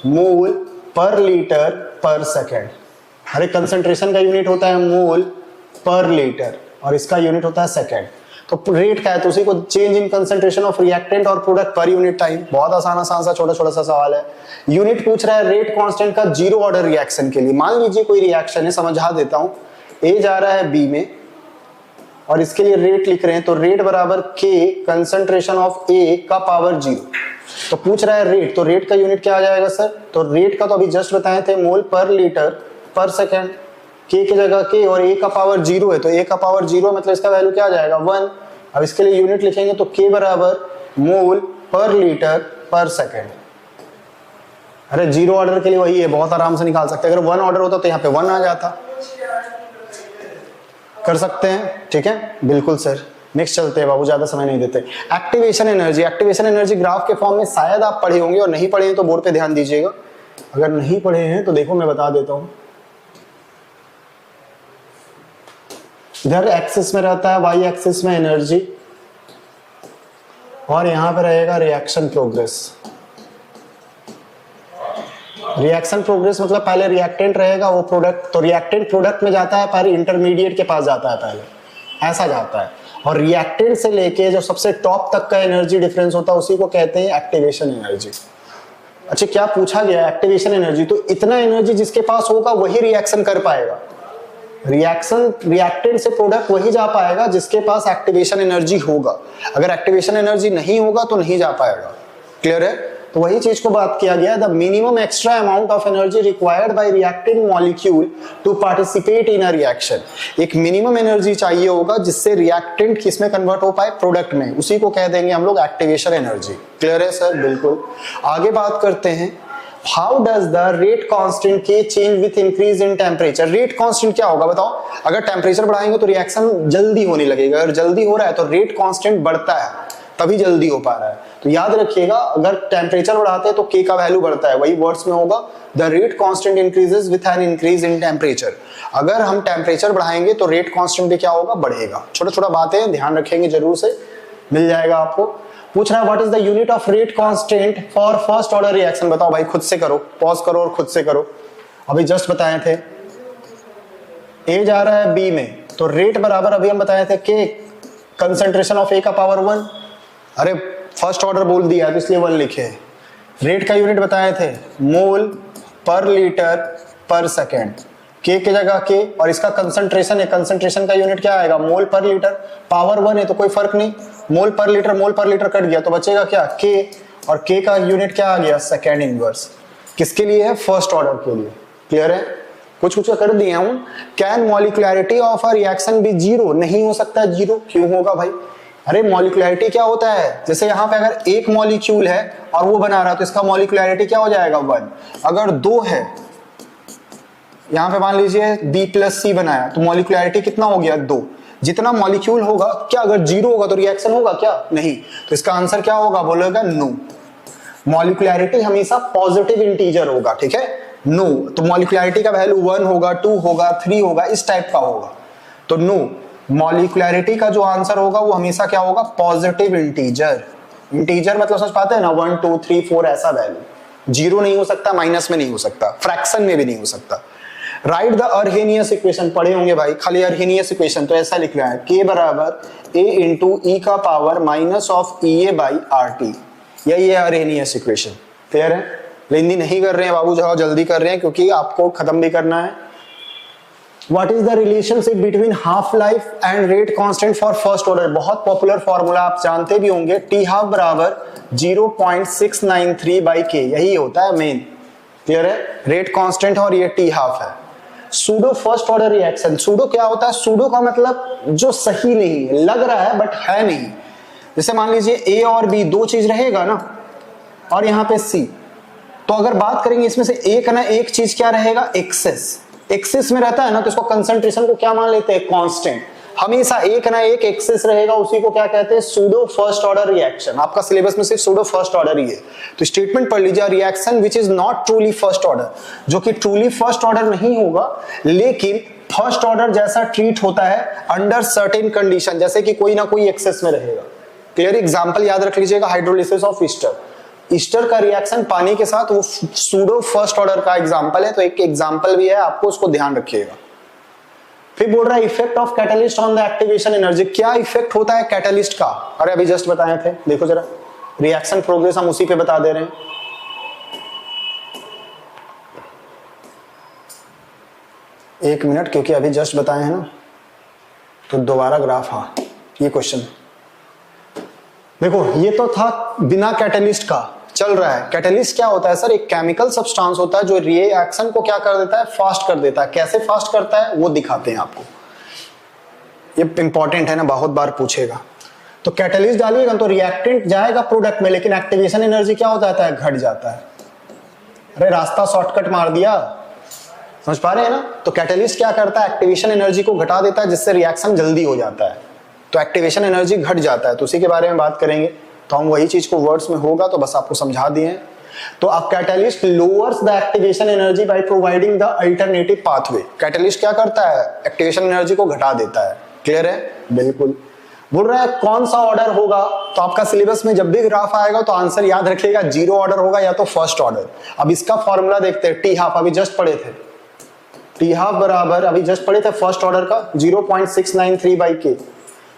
मोल पर लीटर पर सेकेंड। हर एक कंसंट्रेशन का यूनिट होता है मोल पर लीटर, और इसका यूनिट होता है सेकेंड। तो रेट क्या है, तो उसी को change in concentration of reactant और प्रोडक्ट पर यूनिट टाइम। बहुत आसान सा छोटा छोटा सा सवाल है। यूनिट पूछ रहा है रेट कांस्टेंट का 0 ऑर्डर रिएक्शन के लिए। मान लीजिए कोई रिएक्शन है, समझा देता हूं, ए जा रहा है बी में, और इसके लिए रेट लिख रहे हैं, तो रेट बराबर के कंसंट्रेशन ऑफ ए का पावर 0। तो पूछ रहा है रेट, तो रेट का यूनिट क्या आ जाएगा सर, तो रेट का तो अभी जस्ट बताए थे, मोल पर लीटर पर सेकेंड। के की जगह के, और ए का पावर 0 है, तो ए का पावर 0 मतलब इसका वैल्यू क्या आ जाएगा 1। अब इसके लिए यूनिट लिखेंगे तो के बराबर मोल पर लीटर पर सेकेंड। अरे 0 ऑर्डर के लिए वही है, बहुत आराम से निकाल सकते हैं। अगर 1 ऑर्डर होता तो यहाँ पे 1 आ जाता। कर सकते हैं, ठीक है, बिल्कुल सर। नेक्स्ट चलते हैं बाबू, ज्यादा समय नहीं देते। Activation energy, activation energy graph के फॉर्म में शायद आप पढ़े होंगे, और नहीं पढ़े हैं तो बोर्ड पे ध्यान दीजिएगा। अगर नहीं पढ़े हैं तो देखो मैं बता देता हूं। इधर एक्सिस में रहता है वाई एक्सिस में एनर्जी, और यहां पे रहेगा रिएक्शन प्रोग्रेस। रिएक्शन प्रोग्रेस मतलब पहले रिएक्टेंट रहेगा वो प्रोडक्ट, तो रिएक्टेंट प्रोडक्ट में जाता है, पहले इंटरमीडिएट के पास जाता है, पहले ऐसा जाता है। और रिएक्टेंट से लेके जो सबसे टॉप तक का एनर्जी डिफरेंस होता है उसी को कहते हैं एक्टिवेशन एनर्जी। अच्छा, क्या पूछा गया? Activation energy. तो इतना एनर्जी जिसके पास होगा वही रिएक्शन कर पाएगा। रिएक्टेंट से प्रोडक्ट वही जा पाएगा जिसके पास एक्टिवेशन एनर्जी होगा। अगर एक्टिवेशन एनर्जी नहीं होगा तो नहीं जा पाएगा। क्लियर है? तो वही चीज को बात किया गया, the minimum extra amount of energy required by reacting molecule to participate in a reaction. एक मिनिमम एनर्जी चाहिए होगा जिससे रिएक्टेंट किसमें कन्वर्ट हो पाए? प्रोडक्ट में। उसी को कह देंगे हम लोग एक्टिवेशन एनर्जी। क्लियर है सर? बिल्कुल। आगे बात करते हैं, how does the rate constant के change with increase in temperature. Rate constant क्या होगा बताओ? अगर टेम्परेचर बढ़ाएंगे तो रिएक्शन जल्दी होने लगेगा, अगर जल्दी हो रहा है तो रेट कांस्टेंट बढ़ता है, तभी जल्दी हो पा रहा है। तो याद रखिएगा, अगर टेम्परेचर बढ़ाते हैं तो के का वैल्यू बढ़ता है, वही वर्ड्स में होगा, the rate constant increases with an increase in temperature. अगर हम टेम्परेचर बढ़ाएंगे तो रेट कांस्टेंट भी क्या होगा? बढ़ेगा। छोटा छोटा बातें ध्यान रखेंगे जरूर से, मिल जाएगा आपको। पूछ रहा है what is the unit of rate constant for first order reaction. बताओ भाई, खुद से करो, पॉज करो और खुद से करो। अभी जस्ट बताए थे ए जा रहा है बी में, तो रेट बराबर अभी हम बताए थे के कंसंट्रेशन ऑफ ए का पावर 1। अरे फर्स्ट ऑर्डर बोल दिया तो इसलिए 1 लिखे। रेट का यूनिट बताए थे मोल पर लीटर पर सेकेंड, के की जगह के, और इसका कंसंट्रेशन है, कंसंट्रेशन का यूनिट क्या आएगा? मोल पर लीटर। पावर 1 है तो कोई फर्क नहीं, मोल पर लीटर कट गया तो बचेगा क्या? के, और के का यूनिट क्या आ गया? Second inverse. किसके लिए है? फर्स्ट ऑर्डर के लिए। क्लियर है? कुछ कुछ कर दिया हूं। Can molecularity of a reaction be zero? नहीं हो सकता जीरो। क्यों होगा भाई? अरे मॉलिक्युलरिटी क्या होता है? जैसे यहाँ पे अगर एक मॉलिक्यूल है और वो बना रहा है तो इसका मॉलिक्युलरिटी क्या हो जाएगा? 1। अगर 2 है, यहाँ पे मान लीजिए बी प्लस सी बनाया तो मॉलिक्युलरिटी कितना हो गया? 2। जितना मॉलिक्यूल होगा, क्या अगर 0 होगा तो रिएक्शन होगा क्या? नहीं। तो इसका आंसर क्या होगा? बोलेगा नो। मॉलिक्युलरिटी हमेशा पॉजिटिव इंटीजर होगा। ठीक है? नो। तो मॉलिक्युलरिटी का वैल्यू 1 होगा, 2 होगा, 3 होगा, इस टाइप का होगा। तो नो, मॉलिक्युलरिटी का जो आंसर होगा वो हमेशा क्या होगा? Positive integer. इंटीजर मतलब समझ पाते हैं ना? 1 2 3 4 ऐसा वैल्यू। 0 नहीं हो सकता, माइनस में नहीं हो सकता, फ्रैक्शन में भी नहीं हो सकता। Write the Arrhenius equation. पढ़े होंगे भाई, खाली अर्हेनियस इक्वेशन तो ऐसा लिख रहा है, के बराबर ए इंटू ई का power minus of E A by R T. यही है अर्हेनियस इक्वेशन। क्लियर है? हिंदी नहीं कर रहे हैं बाबू, जाओ जल्दी कर रहे हैं क्योंकि आपको खत्म भी करना है। What is the relationship between half life and rate constant for first order? बहुत पॉपुलर फॉर्मूला आप जानते भी होंगे, टी हाफ बराबर 0.693 बाई के, यही होता है मेन। क्लियर है? रेट कांस्टेंट और ये टी हाफ है। Pseudo first order reaction. Pseudo क्या होता है? सूडो का मतलब जो सही नहीं है, लग रहा है बट है नहीं। जैसे मान लीजिए ए और बी दो चीज रहेगा ना, और यहाँ पे सी, तो अगर बात करेंगे इसमें से एक ना एक चीज क्या रहेगा? एक्सेस। एक्सिस में रहता है ना, तो इसको कंसंट्रेशन को क्या मान लेते हैं? कांस्टेंट। हमेशा एक ना एक एक्सिस रहेगा, उसी को क्या कहते हैं? Pseudo first order reaction. आपका सिलेबस में सिर्फ सूडो फर्स्ट ऑर्डर ही है, तो स्टेटमेंट पढ़ लीजिए, reaction which is not truly first order, जो कि ट्रूली फर्स्ट ऑर्डर नहीं होगा लेकिन फर्स्ट ऑर्डर जैसा ट्रीट होता है अंडर सर्टेन कंडीशन, जैसे कि कोई ना कोई एक्सेस में रहेगा। क्लियर? एग्जांपल याद रख लीजिएगा, हाइड्रोलिसिस ऑफ ईस्टर। ईस्टर का रिएक्शन पानी के साथ, वो सूडो फर्स्ट ऑर्डर का एग्जांपल है, तो एक एग्जांपल भी है, आपको उसको ध्यान रखिएगा। फिर बोल रहा है effect of catalyst on the activation energy. क्या इफेक्ट होता है कैटलिस्ट का? अरे अभी जस्ट बताए थे, देखो जरा, रिएक्शन प्रोग्रेस हम उसी पे बता दे रहे हैं। एक मिनट, क्योंकि अभी जस्ट बताए हैं ना, तो दोबारा ग्राफ। हाँ, ये क्वेश्चन देखो, ये तो था बिना कैटलिस्ट का चल रहा है। कैटलिस्ट क्या होता है सर? एक केमिकल सब्सटेंस होता है जो रिएक्शन को क्या कर देता है? फास्ट कर देता है। कैसे फास्ट करता है वो दिखाते हैं आपको, ये इंपॉर्टेंट है ना, बहुत बार पूछेगा। तो कैटलिस्ट डालिएगा तो रिएक्टेंट जाएगा प्रोडक्ट में, लेकिन एक्टिवेशन एनर्जी क्या हो जाता है? घट जाता है। अरे रास्ता शॉर्टकट मार दिया, समझ पा रहे हैं ना? तो कैटलिस्ट क्या करता है? एक्टिवेशन एनर्जी को घटा देता है, जिससे रिएक्शन जल्दी हो जाता है। तो एक्टिवेशन एनर्जी घट जाता है, तो उसी के बारे में बात करेंगे। तो हम वही चीज को वर्ड्स में होगा तो बस आपको समझा दिए हैं। तो अब catalyst lowers the activation energy by providing the alternative pathway. Catalyst क्या करता है, एक्टिवेशन एनर्जी को घटा देता है। क्लियर है? बिल्कुल। बोल रहा है कौन सा ऑर्डर होगा, तो आपका सिलेबस में जब भी ग्राफ आएगा तो आंसर याद रखिएगा, जीरो ऑर्डर होगा या तो फर्स्ट ऑर्डर। अब इसका फॉर्मूला देखते हैं, टी हाफ अभी जस्ट पढ़े थे, टी हाफ बराबर अभी जस्ट पढ़े थे फर्स्ट ऑर्डर का 0.693 बाई के।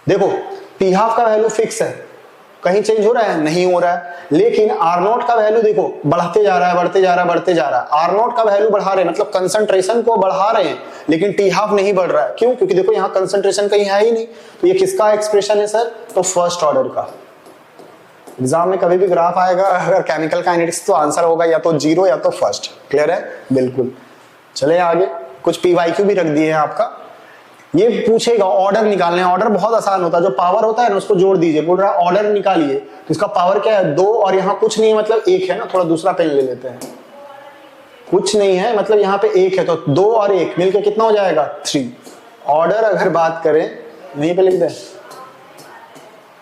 देखो टी हाफ का वैल्यू फिक्स है, कहीं चेंज हो रहा है? नहीं हो रहा है। लेकिन आर नोट का वैल्यू देखो बढ़ते जा रहा है, बढ़ते जा रहा है, बढ़ते जा रहा है। आर नोट का वैल्यू बढ़ा रहे हैं, मतलब कंसंट्रेशन को बढ़ा रहे हैं, लेकिन टी हाफ नहीं बढ़ रहा है। क्यों? क्योंकि देखो यहाँ कंसंट्रेशन कहीं है ही नहीं। तो ये किसका एक्सप्रेशन है सर? तो फर्स्ट ऑर्डर का। एग्जाम में कभी भी ग्राफ आएगा अगर केमिकल काइनेटिक्स, तो आंसर होगा या तो जीरो या तो फर्स्ट। क्लियर है? बिल्कुल। चले आगे, कुछ पीवाईक्यू भी रख दिए हैं आपका। ये पूछेगा ऑर्डर निकालने, ऑर्डर बहुत आसान होता है, जो पावर होता है ना उसको जोड़ दीजिए। बोल रहा है ऑर्डर निकालिए, तो इसका पावर क्या है? 2 और यहाँ कुछ नहीं है मतलब 1 है ना, थोड़ा दूसरा पेन ले लेते हैं। कुछ नहीं है मतलब यहाँ पे 1 है, तो 2 और 1 मिलकर कितना हो जाएगा? 3। ऑर्डर अगर बात करें, यहीं पे लिख दें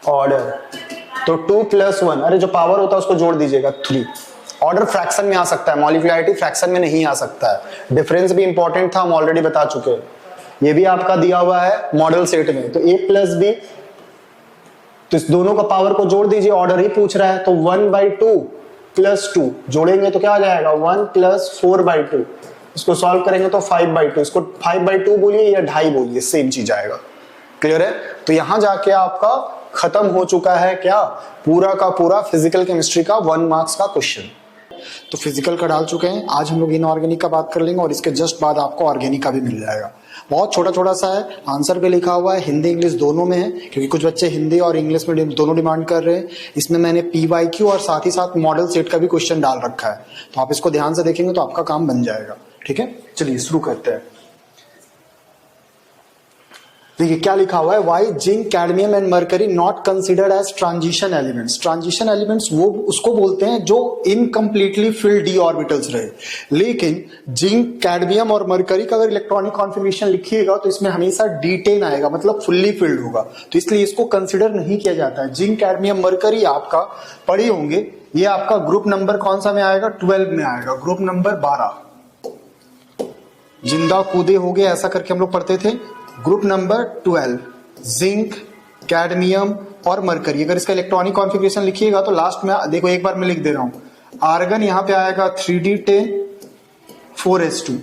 ऑर्डर, तो 2 + 1, अरे जो पावर होता है उसको जोड़ दीजिएगा 3। ऑर्डर फ्रैक्शन में आ सकता है, मॉलिक्यूलरिटी फ्रैक्शन में नहीं आ सकता है। डिफरेंस भी इंपॉर्टेंट था, हम ऑलरेडी बता चुके हैं। ये भी आपका दिया हुआ है मॉडल सेट में, तो a + b, तो इस दोनों का पावर को जोड़ दीजिए, ऑर्डर ही पूछ रहा है। तो 1/2 + 2 जोड़ेंगे तो क्या आ जाएगा? 1 + 4/2। इसको सॉल्व करेंगे तो 5/2, इसको 5/2 बोलिए या 2.5 बोलिए, सेम चीज आएगा। क्लियर है? तो यहां जाके आपका खत्म हो चुका है क्या? पूरा का पूरा फिजिकल केमिस्ट्री का 1 मार्क्स का क्वेश्चन। तो फिजिकल का डाल चुके हैं, आज हम लोग इनऑर्गेनिक का बात कर लेंगे और इसके जस्ट बाद आपको ऑर्गेनिक का भी मिल जाएगा। बहुत छोटा छोटा सा है, आंसर पे लिखा हुआ है, हिंदी इंग्लिश दोनों में है, क्योंकि कुछ बच्चे हिंदी और इंग्लिश में दोनों डिमांड कर रहे हैं। इसमें मैंने पीवाईक्यू और साथ ही साथ मॉडल सेट का भी क्वेश्चन डाल रखा है, तो आप इसको ध्यान से देखेंगे तो आपका काम बन जाएगा। ठीक है, चलिए शुरू करते हैं। देखिए क्या लिखा हुआ है, why zinc cadmium and mercury not considered as transition elements. Transition elements वो उसको बोलते हैं जो इनकम्प्लीटली फिल्ड डी ऑर्बिटल्स रहे। लेकिन जिंक कैडमियम और मरकरी का अगर इलेक्ट्रॉनिक कॉन्फिगरेशन लिखिएगा तो इसमें हमेशा D10 आएगा, मतलब फुल्ली फिल्ड होगा, तो इसलिए इसको कंसिडर नहीं किया जाता है। जिंक कैडमियम मरकरी आपका पढ़े होंगे, ये आपका ग्रुप नंबर कौन सा में आएगा? 12 में आएगा, ग्रुप नंबर 12। जिंदा कूदे हो गए ऐसा करके हम लोग पढ़ते थे। ग्रुप नंबर 12 जिंक कैडमियम और मरकरी। अगर इसका इलेक्ट्रॉनिक कॉन्फ़िगरेशन लिखिएगा तो लास्ट में देखो, एक बार मैं लिख दे रहा हूं, आर्गन यहां पे आएगा 3D10 4s2।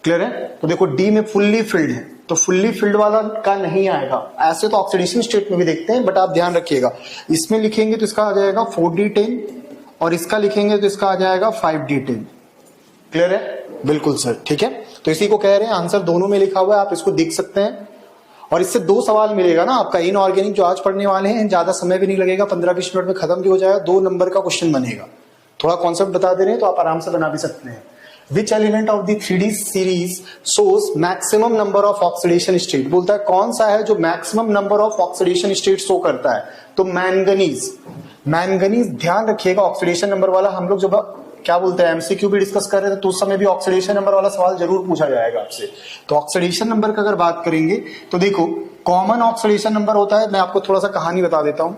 क्लियर है? तो देखो डी में फुल्ली फिल्ड है, तो फुल्ली फिल्ड वाला का नहीं आएगा। ऐसे तो ऑक्सीडेशन स्टेट में भी देखते हैं, बट आप ध्यान रखिएगा, इसमें लिखेंगे तो इसका आ जाएगा 4D10 और इसका लिखेंगे तो इसका आ जाएगा 5D10। क्लियर है? बिल्कुल सर, ठीक है। तो इसी को कह रहे हैं, आंसर दोनों में लिखा हुआ है, आप इसको देख सकते हैं। और इससे 2 सवाल मिलेगा ना आपका। इनऑर्गेनिक जो आज पढ़ने वाले हैं, ज्यादा समय भी नहीं लगेगा, 15-20 मिनट में खत्म भी हो जाएगा। 2 नंबर का क्वेश्चन बनेगा। थोड़ा कॉन्सेप्ट बता दे रहे हैं तो आप आराम से बना भी सकते हैं। Which element of the 3D series shows maximum number of oxidation state. बोलता है कौन सा है जो maximum number of oxidation state show करता है? तो मैंगनीज। मैंगनीज ध्यान रखिएगा, ऑक्सीडेशन नंबर वाला हम लोग जब क्या बोलते हैं एमसीक्यू भी डिस्कस कर रहे थे तो उस समय भी ऑक्सीडेशन नंबर वाला सवाल जरूर पूछा जाएगा आपसे। तो ऑक्सीडेशन नंबर का अगर बात करेंगे तो देखो, कॉमन ऑक्सीडेशन नंबर होता है, मैं आपको थोड़ा सा कहानी बता देता हूं।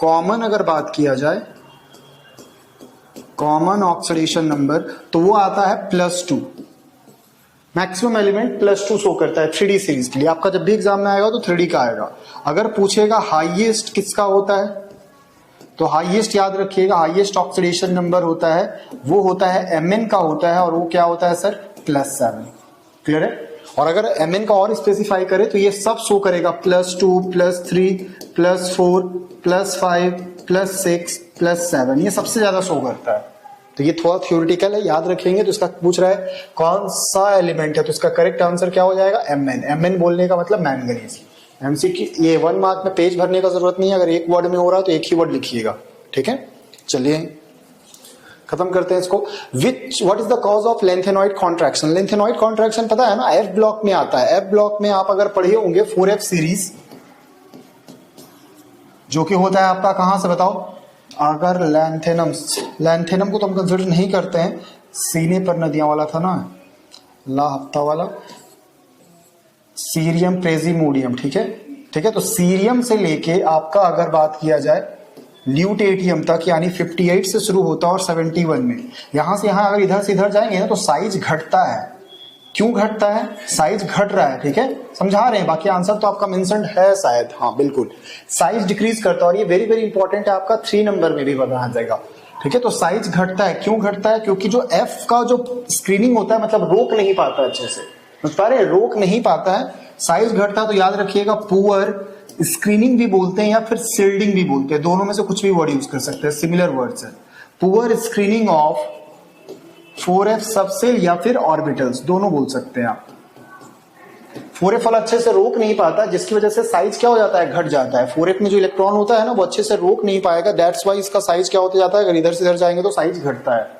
कॉमन अगर बात किया जाए, कॉमन ऑक्सीडेशन नंबर तो वो आता है +2। मैक्सिमम एलिमेंट +2 शो करता है 3D सीरीज के लिए। आपका जब भी एग्जाम में आएगा तो 3D का आएगा। अगर पूछेगा हाईएस्ट किसका होता है, तो हाईएस्ट याद रखिएगा, हाईएस्ट ऑक्सीडेशन नंबर होता है वो होता है Mn का होता है, और वो क्या होता है सर? +7। क्लियर है? और अगर Mn का और स्पेसिफाई करे तो ये सब शो करेगा +2 +3 +4 +5 +6 +7, ये सबसे ज्यादा शो करता है। तो ये थोड़ा थ्योरेटिकल है, याद रखेंगे। तो इसका पूछ रहा है कौन सा एलिमेंट है, तो इसका करेक्ट आंसर क्या हो जाएगा? Mn। Mn बोलने का मतलब मैंगनीज। एमसीक्यू ये 1 मार्क में पेज भरने का जरूरत नहीं है, अगर एक वर्ड में हो रहा है तो एक ही वर्ड लिखिएगा। ठीक है, चलिए खत्म करते हैं इसको। What is the cause of lanthanoid contraction? Lanthanoid contraction पता है ना, एफ ब्लॉक में आता है। एफ ब्लॉक में आप अगर पढ़े होंगे 4F सीरीज, जो कि होता है आपका कहां से बताओ? अगर लैंथेनम को तो हम कंसिडर नहीं करते हैं, सीने पर नदियां वाला था ना, ला हफ्ता वाला, सीरियम प्रेजीमोडियम। ठीक है, ठीक है। तो सीरियम से लेके आपका अगर बात किया जाए ल्यूटेटियम तक, यानी 58 से शुरू होता है और 71 में, यहां से यहां अगर इधर से इधर जाएंगे ना तो साइज घटता है। क्यों घटता है? साइज घट रहा है, ठीक है, समझा रहे हैं। बाकी आंसर तो आपका मेंशन्ड है शायद, हाँ बिल्कुल, साइज डिक्रीज करता है और ये वेरी वेरी इंपॉर्टेंट है, आपका 3 नंबर में भी बताया जाएगा, ठीक है। तो साइज घटता है, क्यों घटता है? क्योंकि जो एफ का जो स्क्रीनिंग होता है, मतलब रोक नहीं पाता अच्छे से, समझ पा रहे हैं, रोक नहीं पाता है, साइज घटता है। तो याद रखिएगा पुअर स्क्रीनिंग भी बोलते हैं या फिर सील्डिंग भी बोलते हैं, दोनों में से कुछ भी वर्ड यूज कर सकते हैं, सिमिलर वर्ड्स है। Poor screening of 4f subshell या फिर ऑर्बिटल्स, दोनों बोल सकते हैं आप। 4f वाला अच्छे से रोक नहीं पाता, जिसकी वजह से साइज क्या हो जाता है, घट जाता है। 4f में जो इलेक्ट्रॉन होता है ना, वो अच्छे से रोक नहीं पाएगा, दैट्स वाई इसका साइज क्या होता जाता है, अगर इधर से इधर जाएंगे तो साइज घटता है।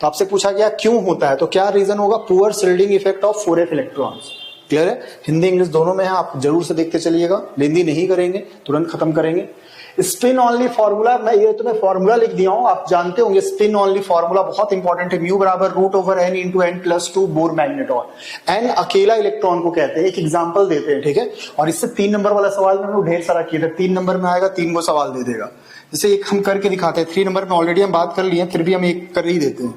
तो आपसे पूछा गया क्यों होता है, तो क्या रीजन होगा? Poor shielding effect of 4f electrons. Clear है? हिंदी इंग्लिश दोनों में है, आप जरूर से देखते चलिएगा, लेंदी नहीं करेंगे, तुरंत खत्म करेंगे। स्पिन ऑनली फॉर्मूला, मैं ये तुम्हें फॉर्मूला लिख दिया हूं, आप जानते होंगे स्पिन ऑनली फॉर्मूला बहुत इंपॉर्टेंट है। म्यू बराबर √n into n+2 Bohr magneton. N अकेला इलेक्ट्रॉन को कहते हैं। एक एग्जांपल देते हैं, ठीक है, और इससे 3 नंबर वाला सवाल में हम लोग ढेर सारा किए थे, 3 नंबर में आएगा, 3 को सवाल दे देगा। जैसे एक हम करके दिखाते हैं, 3 नंबर में ऑलरेडी हम बात कर लिए, फिर भी हम एक कर ही देते हैं।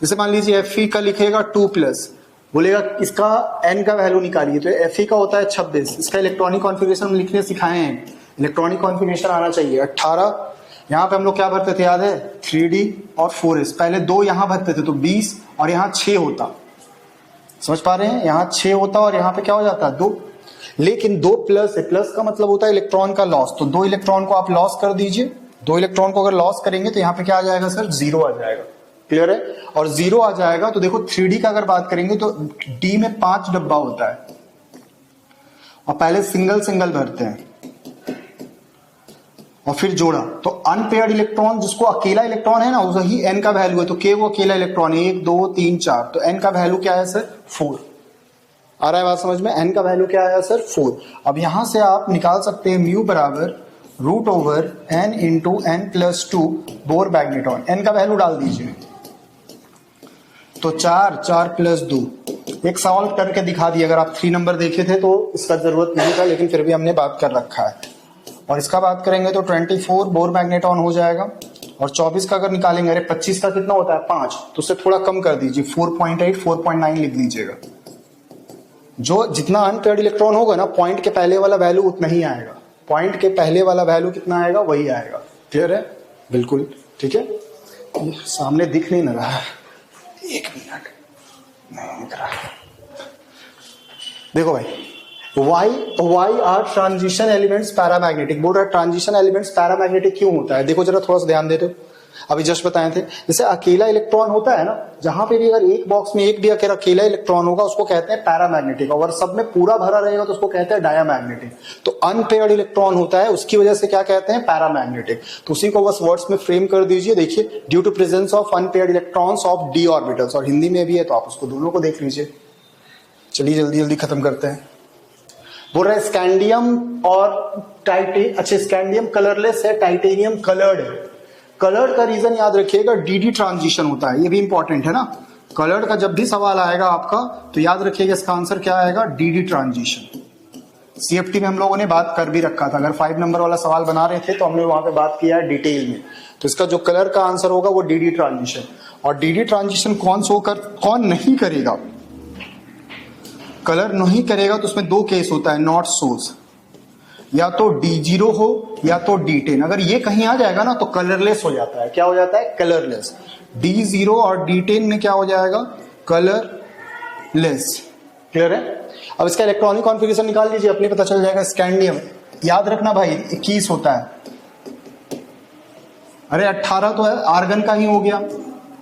जैसे मान लीजिए Fe का लिखेगा 2+, बोलेगा इसका n का वैल्यू निकालिए, तो Fe का होता है 26, इसका इलेक्ट्रॉनिक कॉन्फ़िगरेशन हम लिखने सिखाए हैं, इलेक्ट्रॉनिक कॉन्फ़िगरेशन आना चाहिए 18। यहां पे हम लोग क्या भरते थे, याद है, 3d और 4s, पहले 2 यहां भरते थे तो 20 और यहां 6 होता, समझ पा रहे हैं, यहां 6 होता और यहां पे क्या हो जाता, 2। लेकिन 2 प्लस है, प्लस का मतलब होता है इलेक्ट्रॉन का लॉस, तो 2 इलेक्ट्रॉन को आप लॉस कर दीजिए, 2 इलेक्ट्रॉन को अगर लॉस करेंगे तो यहाँ पे क्या आ जाएगा सर, 0 आ जाएगा। क्लियर है? और 0 आ जाएगा तो देखो 3d का अगर बात करेंगे तो d में 5 डब्बा होता है और पहले सिंगल सिंगल भरते हैं और फिर जोड़ा, तो अनपेयर्ड इलेक्ट्रॉन जिसको अकेला इलेक्ट्रॉन है ना, वही n का वैल्यू है, तो k वो अकेला इलेक्ट्रॉन है, 1 2 3 4, तो n का वैल्यू क्या है सर, 4। आ रहा है बात समझ में? n का वैल्यू क्या आया सर, 4। अब यहां से आप निकाल सकते हैं म्यू बराबर √n into n+2 Bohr magneton. n का वैल्यू डाल दीजिए, तो 4 4 + 2, एक सवाल करके दिखा दिया। अगर आप 3 नंबर देखे थे तो इसका जरूरत नहीं था, लेकिन फिर भी हमने बात कर रखा है। और इसका बात करेंगे तो 24 बोर मैग्नेटॉन हो जाएगा, और 24 का अगर निकालेंगे, अरे 25 का कितना होता है, 5, तो उससे थोड़ा कम कर दीजिए, 4.8 4.9 लिख दीजिएगा। जो जितना अनपेयर्ड इलेक्ट्रॉन होगा ना, पॉइंट के पहले वाला वैल्यू उतना ही आएगा, पॉइंट के पहले वाला वैल्यू कितना आएगा, वही आएगा। क्लियर है? बिल्कुल ठीक है। ये सामने दिख नहीं रहा है, 1 मिनट, नहीं दिख रहा है, देखो भाई, why are transition elements paramagnetic. बोल रहा है ट्रांजिशन एलिमेंट्स पैरामैग्नेटिक क्यों होता है, देखो जरा थोड़ा सा ध्यान दे दो, अभी जस्ट बताए थे। जैसे अकेला इलेक्ट्रॉन होता है ना, जहां पे भी अगर एक बॉक्स में एक भी अकेला इलेक्ट्रॉन होगा उसको कहते हैं पैरामैग्नेटिक, और सब में पूरा भरा रहेगा तो उसको कहते हैं डायामैग्नेटिक। तो अनपेयर्ड इलेक्ट्रॉन होता है, उसकी वजह से क्या कहते हैं, पैरामैग्नेटिक। तो उसी को बस वर्ड्स में फ्रेम कर दीजिए, देखिए, due to presence of unpaired electrons of d orbitals, और हिंदी में भी है तो आप उसको दोनों को देख लीजिए। चलिए जल्दी जल्दी खत्म करते हैं। बोल रहे स्कैंडियम और टाइटेनियम, अच्छा स्कैंडियम कलरलेस है, टाइटेनियम कलर्ड है। कलर्ड का रीजन याद रखिएगा, dd ट्रांजिशन होता है, ये भी इंपॉर्टेंट है ना। कलर्ड का जब भी सवाल आएगा आपका तो याद रखिएगा इसका आंसर क्या आएगा, dd ट्रांजिशन। CFT में हम लोगों ने बात कर भी रखा था, अगर 5 नंबर वाला सवाल बना रहे थे तो हमने वहां पे बात किया है डिटेल में। तो इसका जो कलर का आंसर होगा वो dd ट्रांजिशन। और dd ट्रांजिशन कौन नहीं करेगा, कलर नहीं करेगा तो उसमें 2 केस होता है, नॉट सोज, या तो D0 हो या तो D10। अगर ये कहीं आ जाएगा ना तो कलरलेस हो जाता है। क्या हो जाता है, कलरलेस। D0 और D10 में क्या हो जाएगा, कलरलेस। क्लियर है? अब इसका इलेक्ट्रॉनिक कॉन्फ़िगरेशन निकाल लीजिए, अपने पता चल जाएगा। स्कैंडियम याद रखना भाई 21 होता है, अरे 18 तो है, आर्गन का ही हो गया,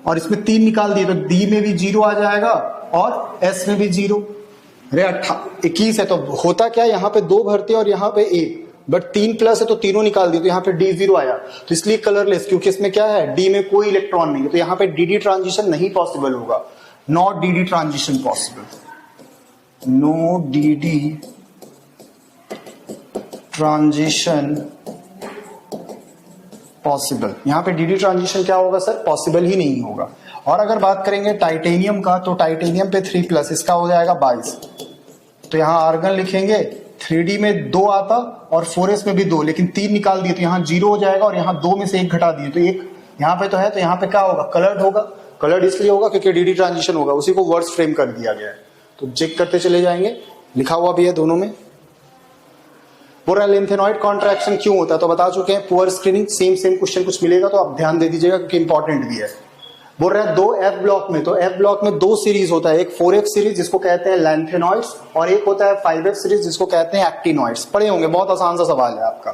और इसमें 3 निकाल दिए तो D में भी 0 आ जाएगा और S में भी 0। अरे 21 है तो होता क्या, यहाँ पे 2 भरते और यहाँ पे 1, बट 3 प्लस है तो तीनों निकाल दिए तो यहाँ पे D0 आया, तो इसलिए कलरलेस, क्योंकि इसमें क्या है, D में कोई इलेक्ट्रॉन नहीं है, तो यहाँ पे dd ट्रांजिशन नहीं पॉसिबल होगा, not dd transition possible, no dd transition possible. यहाँ पे dd ट्रांजिशन क्या होगा सर, पॉसिबल ही नहीं होगा। और अगर बात करेंगे टाइटेनियम का, तो टाइटेनियम पे 3+, इसका हो जाएगा 22, तो यहाँ आर्गन लिखेंगे 3D में 2 आता और 4s में भी 2, लेकिन 3 निकाल दिए तो यहाँ 0 हो जाएगा और यहाँ 2 में से 1 घटा दिए तो 1 यहाँ पे तो है, तो यहाँ पे क्या होगा, कलर्ड होगा। कलर्ड इसलिए होगा क्योंकि डीडी ट्रांजिशन होगा, उसी को वर्ड्स फ्रेम कर दिया गया है। तो चेक करते चले जाएंगे, लिखा हुआ भी है दोनों में। बोल रहा है लेंथेनॉइड कॉन्ट्रैक्शन क्यों होता है, तो बता चुके हैं। पुअर स्क्रीनिंग, सेम क्वेश्चन कुछ मिलेगा तो आप ध्यान दे दीजिएगा क्योंकि इंपॉर्टेंट भी है। बोल रहा है 2 एफ ब्लॉक में, तो एफ ब्लॉक में 2 सीरीज होता है, एक 4F सीरीज जिसको कहते हैं लेंथेनॉइड्स और एक होता है 5F सीरीज जिसको कहते हैं एक्टिनॉइड्स। पढ़े होंगे, बहुत आसान सा सवाल है आपका।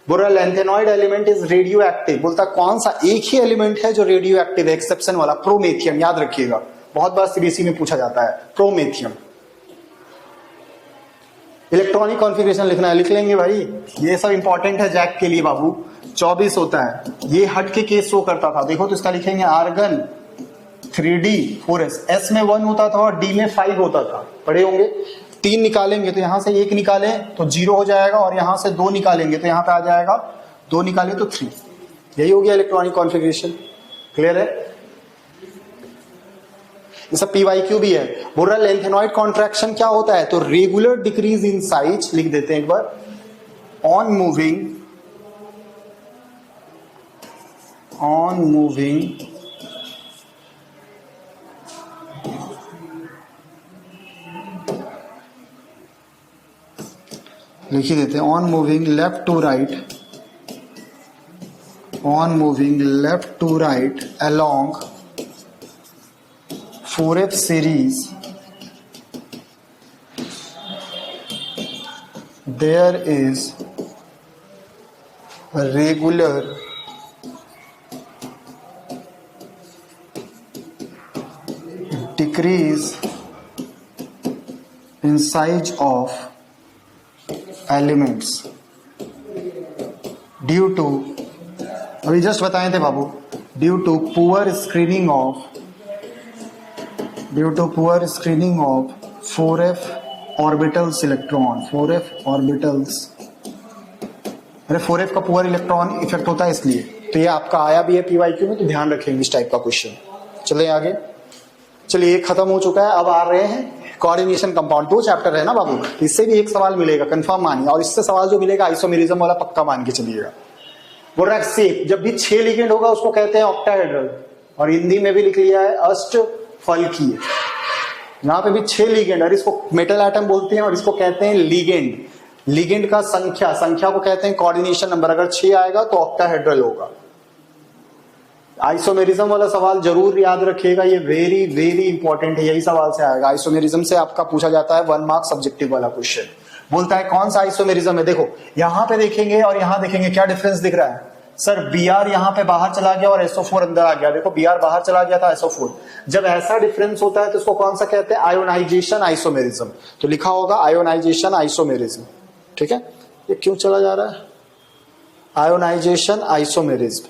बोल रहा है lanthanoid element is radio active, बोलता है कौन सा एक ही एलिमेंट है जो रेडियो एक्टिव है, एक्सेप्शन वाला, प्रोमेथियम। याद रखिएगा, बहुत बार सीबीएसई में पूछा जाता है प्रोमेथियम। इलेक्ट्रॉनिक कॉन्फ़िगरेशन लिखना है, लिख लेंगे भाई, ये सब इंपॉर्टेंट है जैक के लिए बाबू। 24 होता है, ये हट के केस शो करता था, देखो तो इसका लिखेंगे आर्गन 3D 4s, S में 1 होता था और D में 5 होता था। पढ़े होंगे। 3 निकालेंगे तो यहां से 1 निकालें तो 0 हो जाएगा और यहां से 2 निकालेंगे तो यहां पे आ जाएगा 2 निकाले तो 3। यही हो गया इलेक्ट्रॉनिक कॉन्फ़िगरेशन। क्लियर है, ये सब PYQ भी है। बोल रहा है लेंथेनॉइड कॉन्ट्रैक्शन क्या होता है, तो रेगुलर डिक्रीज इन साइज, लिख देते हैं एक बार, ऑन मूविंग लिख ही देते हैं, on moving left to right along 4F series, there is a regular decrease in size of elements due to, अभी जस्ट बताए थे बाबू, due to poor screening of 4F orbitals electron, 4F orbitals, अरे 4F का पुअर इलेक्ट्रॉन इफेक्ट होता है इसलिए। तो ये आपका आया भी है PYQ में, तो ध्यान रखेंगे इस टाइप का क्वेश्चन। चलिए आगे, चलिए एक खत्म हो चुका है, अब आ रहे हैं कोऑर्डिनेशन कंपाउंड। 2 चैप्टर है ना बाबू, इससे भी एक सवाल मिलेगा, कंफर्म मानिए, और इससे सवाल जो मिलेगा आइसोमेरिज्म वाला पक्का मान के चलिएगा। बोल रहा है शेप, जब भी 6 लिगेंड होगा उसको कहते हैं ऑक्टाहेड्रल, और हिंदी में भी लिख लिया है अष्टफलकीय। यहाँ पे भी 6 लिगेंड, और इसको मेटल एटम बोलते हैं और इसको कहते हैं लिगेंड। लिगेंड का संख्या को कहते हैं कोऑर्डिनेशन नंबर, अगर 6 आएगा तो ऑक्टाहेड्रल होगा। आइसोमेरिज्म वाला सवाल जरूर याद रखिएगा, ये वेरी वेरी इंपॉर्टेंट है, यही सवाल से आएगा। आइसोमेरिज्म से आपका पूछा जाता है 1 मार्क सब्जेक्टिव वाला क्वेश्चन। बोलता है कौन सा आइसोमेरिज्म है, देखो यहां पे देखेंगे और यहां देखेंगे, क्या डिफरेंस दिख रहा है सर, Br यहां पे बाहर चला गया और SO4 अंदर आ गया। देखो Br बाहर चला गया था, SO4। जब ऐसा डिफरेंस होता है तो इसको कौन सा कहते हैं, आयोनाइजेशन आइसोमेरिज्म। तो लिखा होगा आयोनाइजेशन आइसोमेरिज्म। ठीक है, ये क्यों चला जा रहा है, आयोनाइजेशन आइसोमेरिज्म।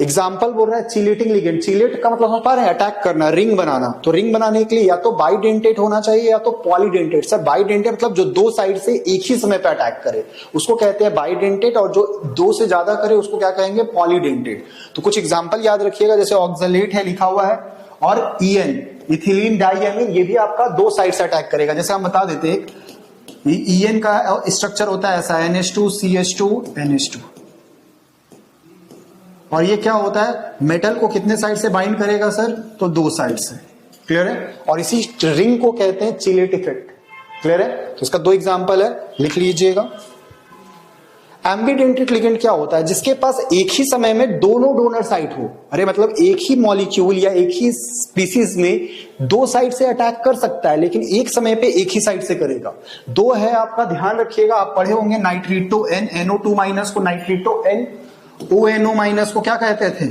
एग्जाम्पल बोल रहा है चिलेटिंग लिगेंड। चिलेट का मतलब हम पा रहे हैं अटैक करना, रिंग बनाना। तो रिंग बनाने के लिए या तो बाइडेंटेट होना चाहिए या तो पॉलीडेंटेट। सर बाइडेंटेट मतलब जो 2 साइड से एक ही समय पे अटैक करे उसको कहते हैं बाइडेंटेट, और जो 2 से ज्यादा करे उसको क्या कहेंगे, पॉलीडेंटेट। तो कुछ एग्जाम्पल याद रखिएगा, जैसे ऑक्सलेट है लिखा हुआ है, और EN इथिलीन डाइएमीन, ये भी आपका 2 साइड से अटैक करेगा। जैसे हम बता देते हैं EN का स्ट्रक्चर होता है ऐसा, NH2 CH2 NH2, और ये क्या होता है, मेटल को कितने साइड से बाइंड करेगा सर, तो 2 साइड से। क्लियर है, और इसी रिंग को कहते हैं चिलेट इफेक्ट। क्लियर है, तो इसका 2 एग्जांपल है, लिख लीजिएगा। एम्बिडेंटेड लिगेंड क्या होता है, जिसके पास एक ही समय में दोनों डोनर साइट हो। अरे मतलब एक ही मॉलिक्यूल या एक ही स्पीसीज में 2 साइड से अटैक कर सकता है, लेकिन एक समय पे एक ही साइड से करेगा। 2 है आपका, ध्यान रखिएगा, आप पढ़े होंगे नाइट्रिटो N, NO2 माइनस को नाइट्रिटो N, ONO माइनस को क्या कहते थे,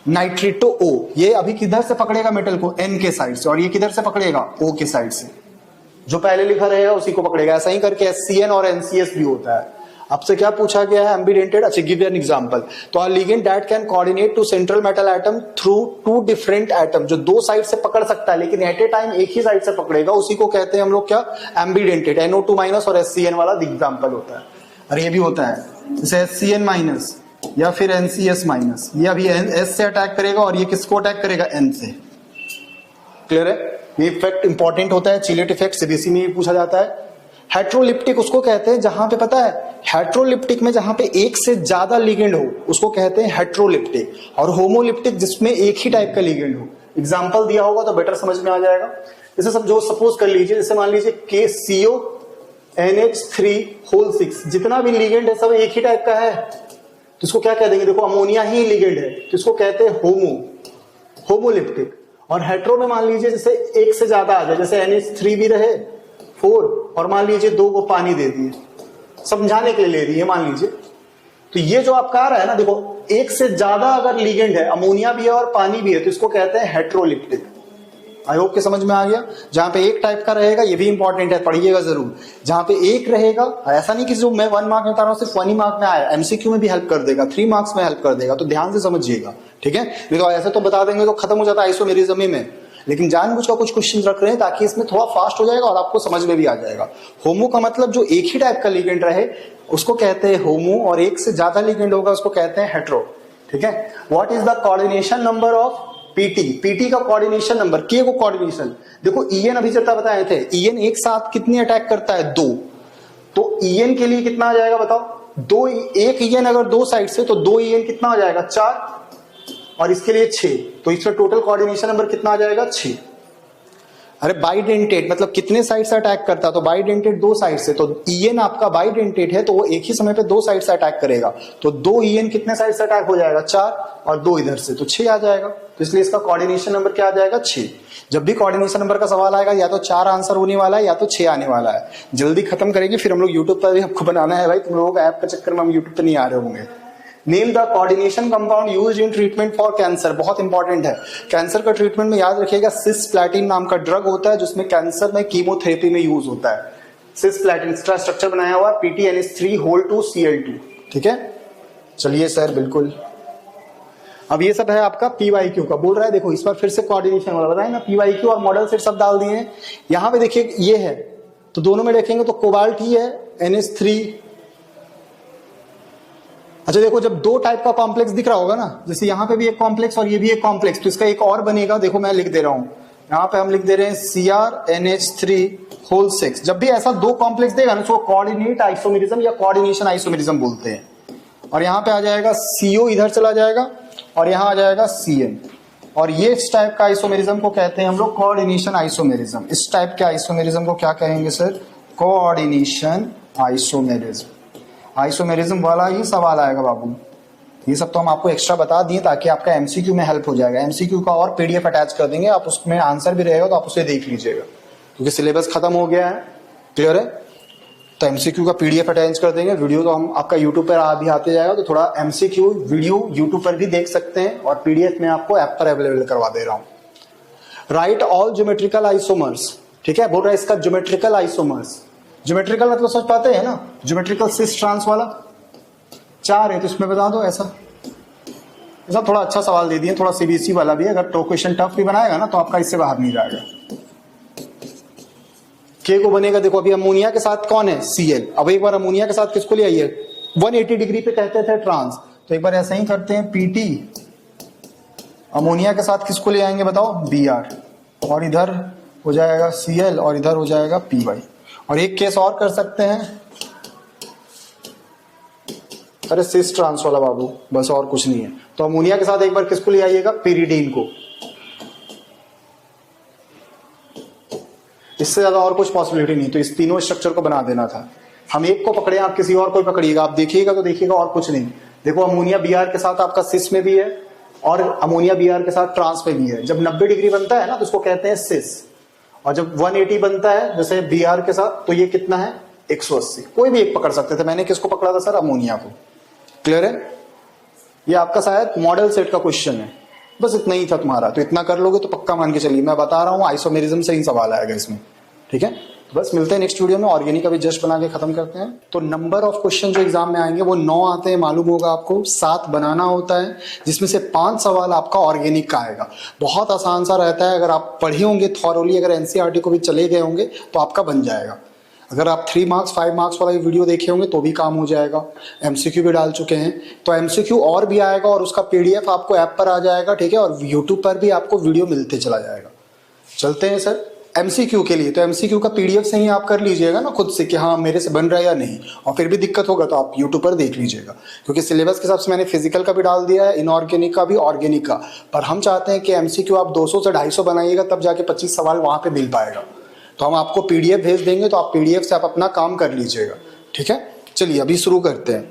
नाइट्रिटो O। ये अभी किधर से पकड़ेगा मेटल को, N के साइड से, और ये किधर से पकड़ेगा, O के साइड से। जो पहले लिखा रहेगा उसी को पकड़ेगा। ऐसा ही करके SCN और NCS भी होता है। आपसे क्या पूछा गया है, एम्बिडेंटेड। अच्छा, गिव एन एग्जांपल। तो a ligand that can coordinate to central metal atom through 2 different atom, जो 2 साइड से पकड़ सकता है लेकिन एट ए टाइम एक ही साइड से पकड़ेगा, उसी को कहते हैं हम लोग क्या, एम्बिडेंटेड। NO2 माइनस और SCN वाला एग्जांपल होता है। और ये भी होता है जैसे SCN माइनस या फिर NCS माइनस, ये अभी S से अटैक करेगा और ये किसको अटैक करेगा, N से। क्लियर है, ये इफेक्ट इंपॉर्टेंट होता है, चिलेट इफेक्ट सीबीएसई में भी पूछा जाता है। हेट्रोलिप्टिक उसको कहते हैं जहां पे पता है, हेट्रोलिप्टिक में जहां पे एक से ज्यादा लिगेंड हो उसको कहते हैं हेट्रोलिप्टिक, और होमोलिप्टिक जिसमें एक ही टाइप का लिगेंड हो। एग्जांपल दिया होगा तो बेटर समझ में आ जाएगा। जैसे सब जो सपोज कर लीजिए, जैसे मान लीजिए KCO NH3 जितना भी लिगेंड है सब एक ही टाइप का है, तो इसको क्या कह देंगे, देखो अमोनिया ही लिगेंड है तो इसको कहते हैं होमोलिप्टिक। और हेट्रो में मान लीजिए जैसे एक से ज्यादा आ जाए, जैसे NH3 भी रहे 4 और मान लीजिए 2 को पानी दे दिए, समझाने के लिए ले दिए मान लीजिए, तो ये जो आपका आ रहा है ना, देखो एक से ज्यादा अगर लिगेंड है, अमोनिया भी है और पानी भी है, तो इसको कहते हैं हेट्रोलिप्टिक। आई होप के समझ में आ गया। जहां पे एक टाइप का रहेगा, ये भी इंपॉर्टेंट है, पढ़िएगा जरूर, जहां पे एक रहेगा, ऐसा नहीं कि जो मैं 1 मार्क में बता रहा हूं सिर्फ 1 ही मार्क में आया, एमसीक्यू में भी हेल्प कर देगा, 3 मार्क्स में हेल्प कर देगा, तो ध्यान से समझिएगा, ठीक है। नहीं तो ऐसे तो बता देंगे तो खत्म हो जाता है आइसोमेरिज्म में, लेकिन जानबूझ कर कुछ क्वेश्चन रख रहे हैं ताकि इसमें थोड़ा फास्ट हो जाएगा और आपको समझ में भी आ जाएगा। होमो का मतलब जो एक ही टाइप का लिगेंड रहे उसको कहते हैं होमो, और एक से ज्यादा लिगेंड होगा उसको कहते हैं हेट्रो, ठीक है। What is the coordination number of PT का कोऑर्डिनेशन नंबर, के को कोऑर्डिनेशन, देखो ईएन अभी जब बताए थे, ईएन एक साथ कितनी अटैक करता है, 2, तो ईएन के लिए कितना आ जाएगा बताओ, 2, एक ईएन अगर 2 साइड से तो 2 ईएन कितना हो जाएगा, 4, और इसके लिए 6, तो इसका टोटल कोऑर्डिनेशन नंबर कितना आ जाएगा, 6। अरे बाइडेंटेट मतलब कितने साइड से अटैक करता है, तो बाइडेंटेट 2 साइड से, तो ईएन आपका बाइडेंटेट है तो वो एक ही समय पे 2 साइड से अटैक करेगा, तो 2 ईएन कितने साइड से अटैक हो जाएगा, 4, और 2 इधर से, तो 6 आ जाएगा। तो इसलिए इसका कोऑर्डिनेशन नंबर क्या आ जाएगा, 6। जब भी कोऑर्डिनेशन नंबर का सवाल आएगा या तो 4 आंसर होने वाला है या तो 6 आने वाला है। जल्दी खत्म करेंगे, फिर हम लोग यूट्यूब पर भी आपको बनाना है भाई, तुम लोगों का ऐप का चक्कर में हम यूट्यूब पर नहीं आ रहे होंगे। Name the coordination compound used in treatment for cancer, बहुत इंपॉर्टेंट है। कैंसर का ट्रीटमेंट में याद रखिएगा, सिस्प्लैटिन नाम का ड्रग होता है जिसमें कैंसर में कीमोथेरेपी में यूज होता है। सिस्प्लैटिन इसका स्ट्रक्चर बनाया हुआ PTNH3(2)Cl2, ठीक है। चलिए सर, बिल्कुल। अब ये सब है आपका PYQ का, बोल रहा है देखो इस बार फिर से कोऑर्डिनेशन वाला बताए ना, PYQ और मॉडल सेट सब डाल दिए हैं। यहां पे देखिए ये है, तो दोनों में देखेंगे तो कोबाल्ट ही है, NH3। अच्छा देखो, जब 2 टाइप का कॉम्प्लेक्स दिख रहा होगा ना, जैसे यहाँ पे भी एक कॉम्प्लेक्स और ये भी एक कॉम्प्लेक्स, तो इसका एक और बनेगा, देखो मैं लिख दे रहा हूं, यहाँ पे हम लिख दे रहे हैं CrNH3(6). जब भी ऐसा 2 कॉम्प्लेक्स देगा ना, उसको कोऑर्डिनेट आइसोमेरिज्म या कोऑर्डिनेशन आइसोमेरिज्म बोलते हैं। और यहाँ पे आ जाएगा CO, इधर चला जाएगा, और यहाँ आ जाएगा CN, और ये इस टाइप का आइसोमेरिज्म को कहते हैं हम लोग कोऑर्डिनेशन आइसोमेरिज्म। इस टाइप के आइसोमेरिज्म को क्या कहेंगे सर, कोऑर्डिनेशन आइसोमेरिज्म। आइसोमेरिज्म वाला ही सवाल आएगा बाबू, ये सब तो हम आपको एक्स्ट्रा बता दिए ताकि आपका एमसीक्यू में हेल्प हो जाएगा। एमसीक्यू का और पीडीएफ अटैच कर देंगे, आप उसमें आंसर भी रहेगा तो आप उसे देख लीजिएगा, क्योंकि सिलेबस खत्म हो गया है, क्लियर है। तो एमसीक्यू का पीडीएफ अटैच कर देंगे, वीडियो तो हम आपका यूट्यूब पर भी आते जाएगा, तो थोड़ा एमसीक्यू वीडियो यूट्यूब पर भी देख सकते हैं, और पीडीएफ में आपको ऐप पर अवेलेबल करवा दे रहा हूं। राइट ऑल ज्योमेट्रिकल आइसोमर्स, ठीक है, बोल रहा है इसका ज्योमेट्रिकल आइसोमर्स। ज्योमेट्रिकल मतलब समझ पाते हैं ना, ज्योमेट्रिकल सिस ट्रांस वाला 4 है, तो इसमें बता दो। ऐसा थोड़ा अच्छा सवाल दे दिए, थोड़ा सीबीएसई वाला भी, अगर तो क्वेश्चन टफ भी बनाएगा ना तो आपका इससे बाहर नहीं जाएगा। के को बनेगा, देखो अभी अमोनिया के साथ कौन है, Cl। अब एक बार अमोनिया के साथ किसको ले आइए, 180 डिग्री पे कहते थे ट्रांस, तो एक बार ऐसा ही करते हैं, Pt अमोनिया के साथ किसको ले आएंगे बताओ, Br, और इधर हो जाएगा Cl और इधर हो जाएगा Py। और एक केस और कर सकते हैं, अरे सिस ट्रांस वाला बाबू, बस और कुछ नहीं है। तो अमोनिया के साथ एक बार किसको ले आइएगा, पिरिडीन को। इससे ज्यादा और कुछ पॉसिबिलिटी नहीं, तो इस तीनों स्ट्रक्चर को बना देना था। हम एक को पकड़े, आप किसी और को पकड़िएगा, आप देखिएगा तो देखिएगा और कुछ नहीं। देखो अमोनिया Br के साथ आपका सिस में भी है, और अमोनिया Br के साथ ट्रांस में भी है। जब 90 डिग्री बनता है ना तो उसको कहते हैं सिस, और जब 180 बनता है जैसे Br के साथ, तो ये कितना है, 180। कोई भी एक पकड़ सकते थे, मैंने किसको पकड़ा था सर, अमोनिया को। क्लियर है, ये आपका शायद मॉडल सेट का क्वेश्चन है, बस इतना ही था तुम्हारा, तो इतना कर लोगे तो पक्का मान के चलिए, मैं बता रहा हूँ आइसोमेरिज्म से ही सवाल आएगा इसमें, ठीक है। तो बस मिलते हैं नेक्स्ट वीडियो में, ऑर्गेनिक का भी जस्ट बना के खत्म करते हैं। तो नंबर ऑफ क्वेश्चन जो एग्जाम में आएंगे वो 9 आते हैं, मालूम होगा आपको, 7 बनाना होता है, जिसमें से 5 सवाल आपका ऑर्गेनिक का आएगा। बहुत आसान सा रहता है, अगर आप पढ़े होंगे थॉरोली, अगर एनसीईआरटी को भी चले गए होंगे तो आपका बन जाएगा। अगर आप 3 मार्क्स 5 मार्क्स वाला वीडियो देखे होंगे तो भी काम हो जाएगा। एमसीक्यू भी डाल चुके हैं, तो एमसीक्यू और भी आएगा, और उसका पीडीएफ आपको ऐप पर आ जाएगा, ठीक है, और यूट्यूब पर भी आपको वीडियो मिलते चला जाएगा। चलते हैं सर एमसीक्यू के लिए। तो एमसीक्यू का पीडीएफ से ही आप कर लीजिएगा ना खुद से कि हाँ मेरे से बन रहा है या नहीं, और फिर भी दिक्कत होगा तो आप यूट्यूब पर देख लीजिएगा, क्योंकि सिलेबस के हिसाब से मैंने फिजिकल का भी डाल दिया है, इनऑर्गेनिक का भी, ऑर्गेनिक का। पर हम चाहते हैं कि एमसीक्यू आप 200 से 250 बनाइएगा, तब जाके 25 सवाल वहाँ पे मिल पाएगा। तो हम आपको पीडीएफ भेज देंगे, तो आप पीडीएफ से आप अपना काम कर लीजिएगा, ठीक है। चलिए अभी शुरू करते हैं।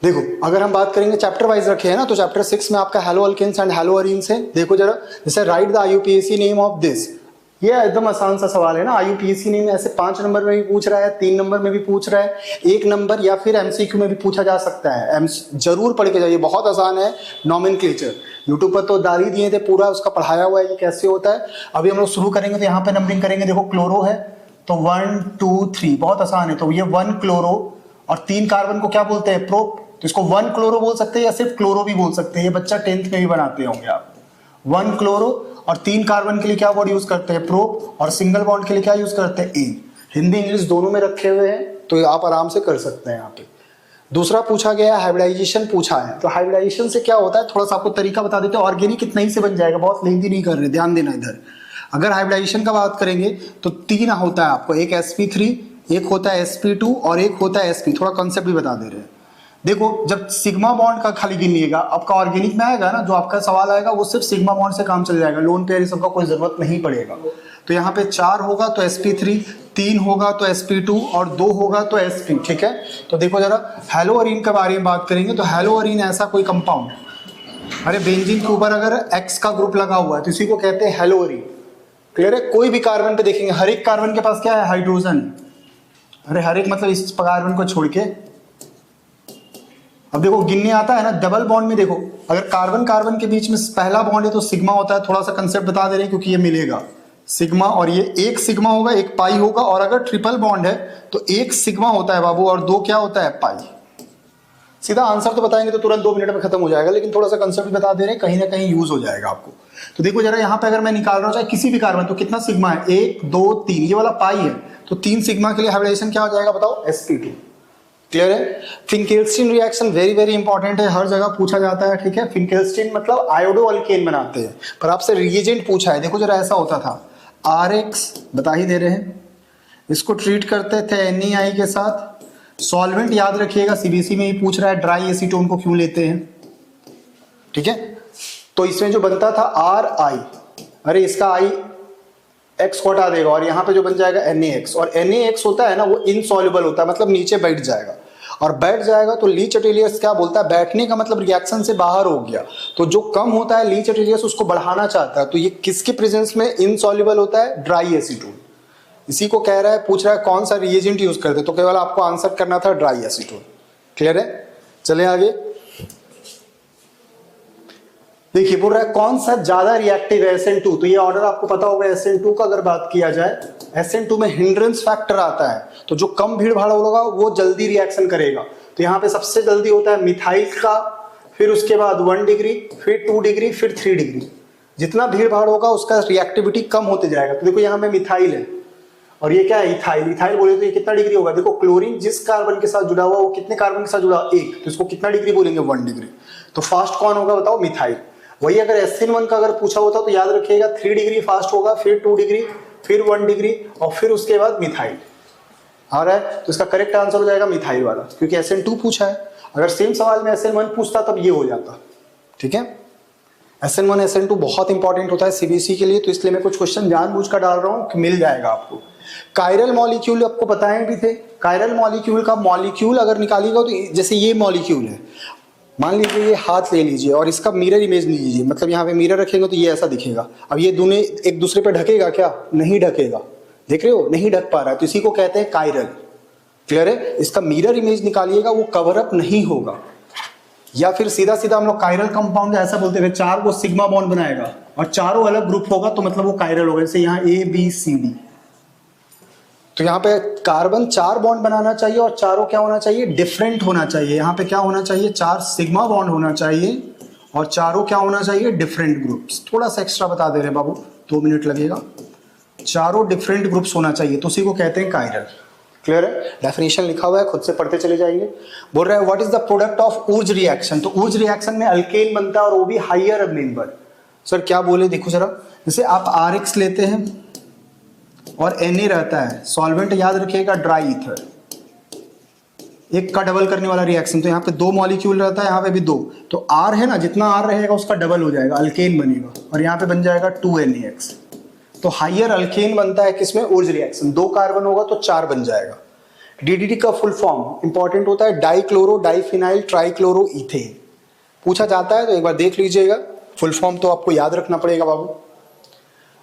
देखो अगर हम बात करेंगे चैप्टर वाइज रखे हैं ना, तो चैप्टर 6 में आपका halo alkanes and halo arenes है। देखो जरा, जैसे write the IUPAC name of this, ये एकदम आसान सा सवाल है ना। आईयूपीएसी नेम ऐसे 5 नंबर में भी पूछ रहा है, 3 नंबर में भी पूछ रहा है, 1 नंबर या फिर एमसीक्यू में भी पूछा जा सकता है। जरूर पढ़ के जाइए, बहुत आसान है। नॉमेनक्लेचर यूट्यूब पर तो डाल ही दिए थे, पूरा उसका पढ़ाया हुआ है कि कैसे होता है। अभी हम लोग शुरू करेंगे तो यहाँ पे नंबरिंग करेंगे। देखो क्लोरो है तो 1 2 3, बहुत आसान है। तो ये 1 क्लोरो और 3 कार्बन को क्या बोलते हैं? प्रोप। तो इसको 1 क्लोरो बोल सकते हैं या सिर्फ क्लोरो भी बोल सकते हैं, ये बच्चा 10th में भी बनाते होंगे आप। 1 क्लोरो और 3 कार्बन के लिए क्या वर्ड यूज करते हैं? प्रोप। और सिंगल बॉन्ड के लिए क्या यूज करते हैं? ए। हिंदी इंग्लिश दोनों में रखे हुए हैं, तो आप आराम से कर सकते हैं यहाँ पे। दूसरा पूछा गया हाइब्रिडाइजेशन पूछा है। तो हाइब्रिडाइजेशन से क्या होता है, थोड़ा सा आपको तरीका बता देते हैं। ऑर्गेनिक कितना ही से बन जाएगा, बहुत लेंथी नहीं कर रहे, ध्यान देना इधर। अगर हाइब्रिडाइजेशन का बात करेंगे तो 3 होता है आपको, एक sp3, एक होता है sp2 और एक होता है sp। थोड़ा कॉन्सेप्ट भी बता दे रहे हैं। देखो जब सिग्मा बॉन्ड का खाली गिनिएगा, आपका ऑर्गेनिक में आएगा ना, जो आपका सवाल आएगा वो सिर्फ सिग्मा बॉन्ड से काम चल जाएगा, लोन पेयर सबका कोई जरूरत नहीं पड़ेगा। तो यहाँ पे 4 होगा तो sp3, 3 होगा तो sp2 और 2 होगा तो sp, ठीक है। तो देखो जरा हेलो अरीन के बारे में बात करेंगे। तो हेलो अरीन ऐसा कोई कंपाउंड, अरे बेंजीन के ऊपर अगर X का ग्रुप लगा हुआ है तो इसी को कहते हैं हेलो अरीन। क्लियर है। कोई भी कार्बन पे देखेंगे, हर एक कार्बन के पास क्या है? हाइड्रोजन। अरे हर एक मतलब इस कार्बन को छोड़ के, अब देखो गिनने आता है ना, डबल बॉन्ड में देखो अगर कार्बन कार्बन के बीच में पहला बॉन्ड है तो सिग्मा होता है। थोड़ा सा कंसेप्ट बता दे रहे हैं क्योंकि ये मिलेगा सिग्मा, और ये एक सिग्मा होगा, एक पाई होगा। और अगर ट्रिपल बॉन्ड है तो एक सिग्मा होता है बाबू और 2 क्या होता है? पाई। सीधा आंसर तो बताएंगे तो तुरंत 2 मिनट में खत्म हो जाएगा, लेकिन थोड़ा सा कंसेप्ट बता दे रहे हैं, कहीं ना कहीं यूज हो जाएगा आपको। तो देखो जरा यहाँ पे अगर मैं निकाल रहा हूँ चाहे किसी भी कार्बन, तो कितना सिग्मा है? 1 2 3, ये वाला पाई है। तो 3 सिग्मा के लिए हाइब्रिडाइजेशन क्या हो जाएगा बताओ? sp2। क्लियर है। फिंकेल्स्टीन रिएक्शन वेरी वेरी इंपॉर्टेंट है, हर जगह पूछा जाता है, ठीक है। फिंकेल्स्टीन मतलब आयोडो अल्केन बनाते हैं, पर आपसे रिएजेंट पूछा है। देखो जरा ऐसा होता था, RX बता ही दे रहे हैं, इसको ट्रीट करते थे NeI के साथ। सॉल्वेंट याद रखिएगा, सीबीएसई में ही पूछ रहा है ड्राई एसीटोन को क्यों लेते हैं, ठीक है। तो इसमें जो बनता था RI, अरे इसका I X को हटा देगा और यहाँ पे जो बन जाएगा NaX। और NaX होता है ना वो इनसॉल्युबल होता है, मतलब नीचे बैठ जाएगा। और बैठ जाएगा तो लीच एटेलियस क्या बोलता है? बैठने का मतलब रिएक्शन से बाहर हो गया। तो जो कम होता है लीच एटेलियस उसको बढ़ाना चाहता है। तो ये किसके प्रेजेंस में इनसॉल्युबल होता है? Dry acetone. इसी को कह रहा है, पूछ रहा है कौन सा रिएजेंट यूज करते, तो केवल आपको आंसर करना था ड्राई एसीटोन। क्लियर है। चले आगे। देखिए बोल रहा है कौन सा ज्यादा रिएक्टिव है? SN2। तो ये ऑर्डर आपको पता होगा। SN2 का अगर बात किया जाए, SN2 में हिंड्रेंस फैक्टर आता है, तो जो कम भीड़ भाड़ होगा वो जल्दी रिएक्शन करेगा। तो यहाँ पे सबसे जल्दी होता है मिथाइल का, फिर उसके बाद 1 डिग्री, फिर 2 डिग्री, फिर 3 डिग्री। जितना भीड़ भाड़ होगा उसका रिएक्टिविटी कम होते जाएगा। तो देखो यहाँ पे मिथाइल है और ये क्या है? इथाइल। इथाइल बोले तो ये कितना डिग्री होगा? देखो क्लोरीन जिस कार्बन के साथ जुड़ा हुआ वो कितने कार्बन के साथ जुड़ा? 1। तो इसको कितना डिग्री बोलेंगे? 1 डिग्री। तो फास्ट कौन होगा बताओ? मिथाइल। वही अगर SN1 का अगर पूछा होता तो याद रखिएगा 3 डिग्री फास्ट होगा, फिर 2 डिग्री, फिर 1 डिग्री और फिर उसके बाद मिथाइल। आ रहा है। तो इसका करेक्ट आंसर हो जाएगा मिथाइल वाला, क्योंकि SN2 पूछा है। अगर सेम सवाल में SN1 पूछता तब ये हो जाता, ठीक है। SN1 SN2 बहुत इंपॉर्टेंट होता है सीबीएसई के लिए, तो इसलिए मैं कुछ क्वेश्चन जानबूझकर डाल रहा हूँ कि मिल जाएगा आपको। कायरल मॉलिक्यूल आपको बताए भी थे। कायरल मॉलिक्यूल का मॉलिक्यूल अगर निकालिएगा तो जैसे ये मॉलिक्यूल है, मान लीजिए ये हाथ ले लीजिए और इसका मिरर इमेज लीजिए, मतलब यहाँ पे मिरर रखेंगे तो ये ऐसा दिखेगा। अब ये दोनों एक दूसरे पे ढकेगा क्या? नहीं ढकेगा। देख रहे हो, नहीं ढक पा रहा है, तो इसी को कहते हैं कायरल। क्लियर है। इसका मिरर इमेज निकालिएगा, वो कवर अप नहीं होगा। या फिर सीधा सीधा हम लोग कायरल कंपाउंड ऐसा बोलते हैं, 4 को सिग्मा बॉन्ड बनाएगा और चारों अलग ग्रुप होगा तो मतलब वो कायरल होगा। जैसे यहाँ ABCD, तो यहाँ पे कार्बन 4 बॉन्ड बनाना चाहिए और चारों क्या होना चाहिए? डिफरेंट होना चाहिए। यहाँ पे क्या होना चाहिए? 4 सिग्मा बॉन्ड होना चाहिए और चारों क्या होना चाहिए? Different groups. थोड़ा सा एक्स्ट्रा बता दे रहे हैं बाबू, 2 मिनट लगेगा। चारों डिफरेंट ग्रुप्स होना चाहिए, तो उसी को कहते हैं कायरल। क्लियर है। डेफिनेशन लिखा हुआ है, खुद से पढ़ते चले जाइए। बोल रहा है what is the product of Wurtz reaction. तो ऊर्ज रिएक्शन में अल्केन बनता है और वो भी हाइयर मेंबर। सर क्या बोले, देखो जरा, जैसे आप RX लेते हैं और Na रहता है, सॉल्वेंट याद रखिएगा ड्राई ईथर, एक का डबल करने वाला रिएक्शन, तो यहाँ पे 2 मॉलिक्यूल रहता है, यहाँ पे भी 2, तो R है ना, जितना R रहेगा उसका डबल हो जाएगा, अल्केन बनेगा, और यहाँ पे बन जाएगा 2NaX। तो हाइयर अल्केन बनता है किसमें, ओर्ज रिएक्शन, 2 कार्बन होगा तो 4 बन जाएगा। DDT का फुल फॉर्म इंपॉर्टेंट होता है डाइक्लोरो डाइफिनाइल ट्राइक्लोरो इथेन, पूछा जाता है तो एक बार देख लीजिएगा, फुल फॉर्म तो आपको याद रखना पड़ेगा बाबू।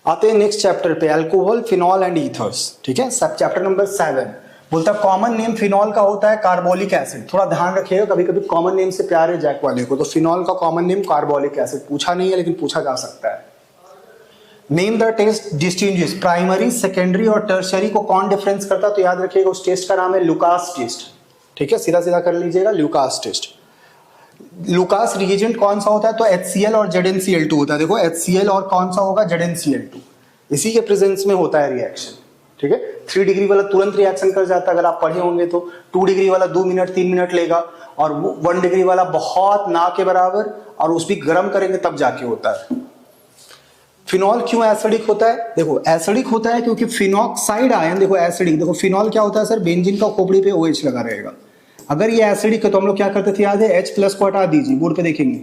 आते हैं नेक्स्ट चैप्टर पे, अल्कोहल फिनॉल एंड ईथर्स, ठीक है, सब चैप्टर नंबर 7 बोलता है कॉमन नेम फिनॉल का होता है कार्बोलिक एसिड। थोड़ा ध्यान रखिएगा, कभी कभी कॉमन नेम से प्यार है जैक वाले को, तो फिनॉल का कॉमन नेम कार्बोलिक एसिड, पूछा नहीं है लेकिन पूछा जा सकता है। Name the test distinguish primary secondary और टर्शियरी को कौन डिफरेंस करता है, तो याद रखिएगा उस टेस्ट का नाम है लुकास टेस्ट, ठीक है, सीधा सीधा कर लीजिएगा, लुकास टेस्ट। लुकास रिएजेंट कौन सा होता है, तो HCl और ZnCl2 होता है। देखो HCl और कौन सा होगा, ZnCl2, इसी के प्रेजेंस में होता है रिएक्शन, ठीक है। 3 डिग्री वाला तुरंत रिएक्शन कर जाता है, अगर आप पढ़े होंगे तो 2 डिग्री वाला 2 मिनट 3 मिनट लेगा, और 1 डिग्री वाला बहुत ना के बराबर, और उस भी गर्म करेंगे तब जाके होता है। फिनॉल क्यों एसिडिक होता है, देखो एसिडिक होता है क्योंकि फिनॉक्साइड आयन, देखो एसिडिक, देखो फिनॉल क्या होता है सर, बेंजीन का खोपड़ी पे OH लगा रहेगा। अगर ये एसिडिक है तो हम लोग क्या करते थे, याद है, H+ को हटा दीजिए, बोर्ड पे देखेंगे,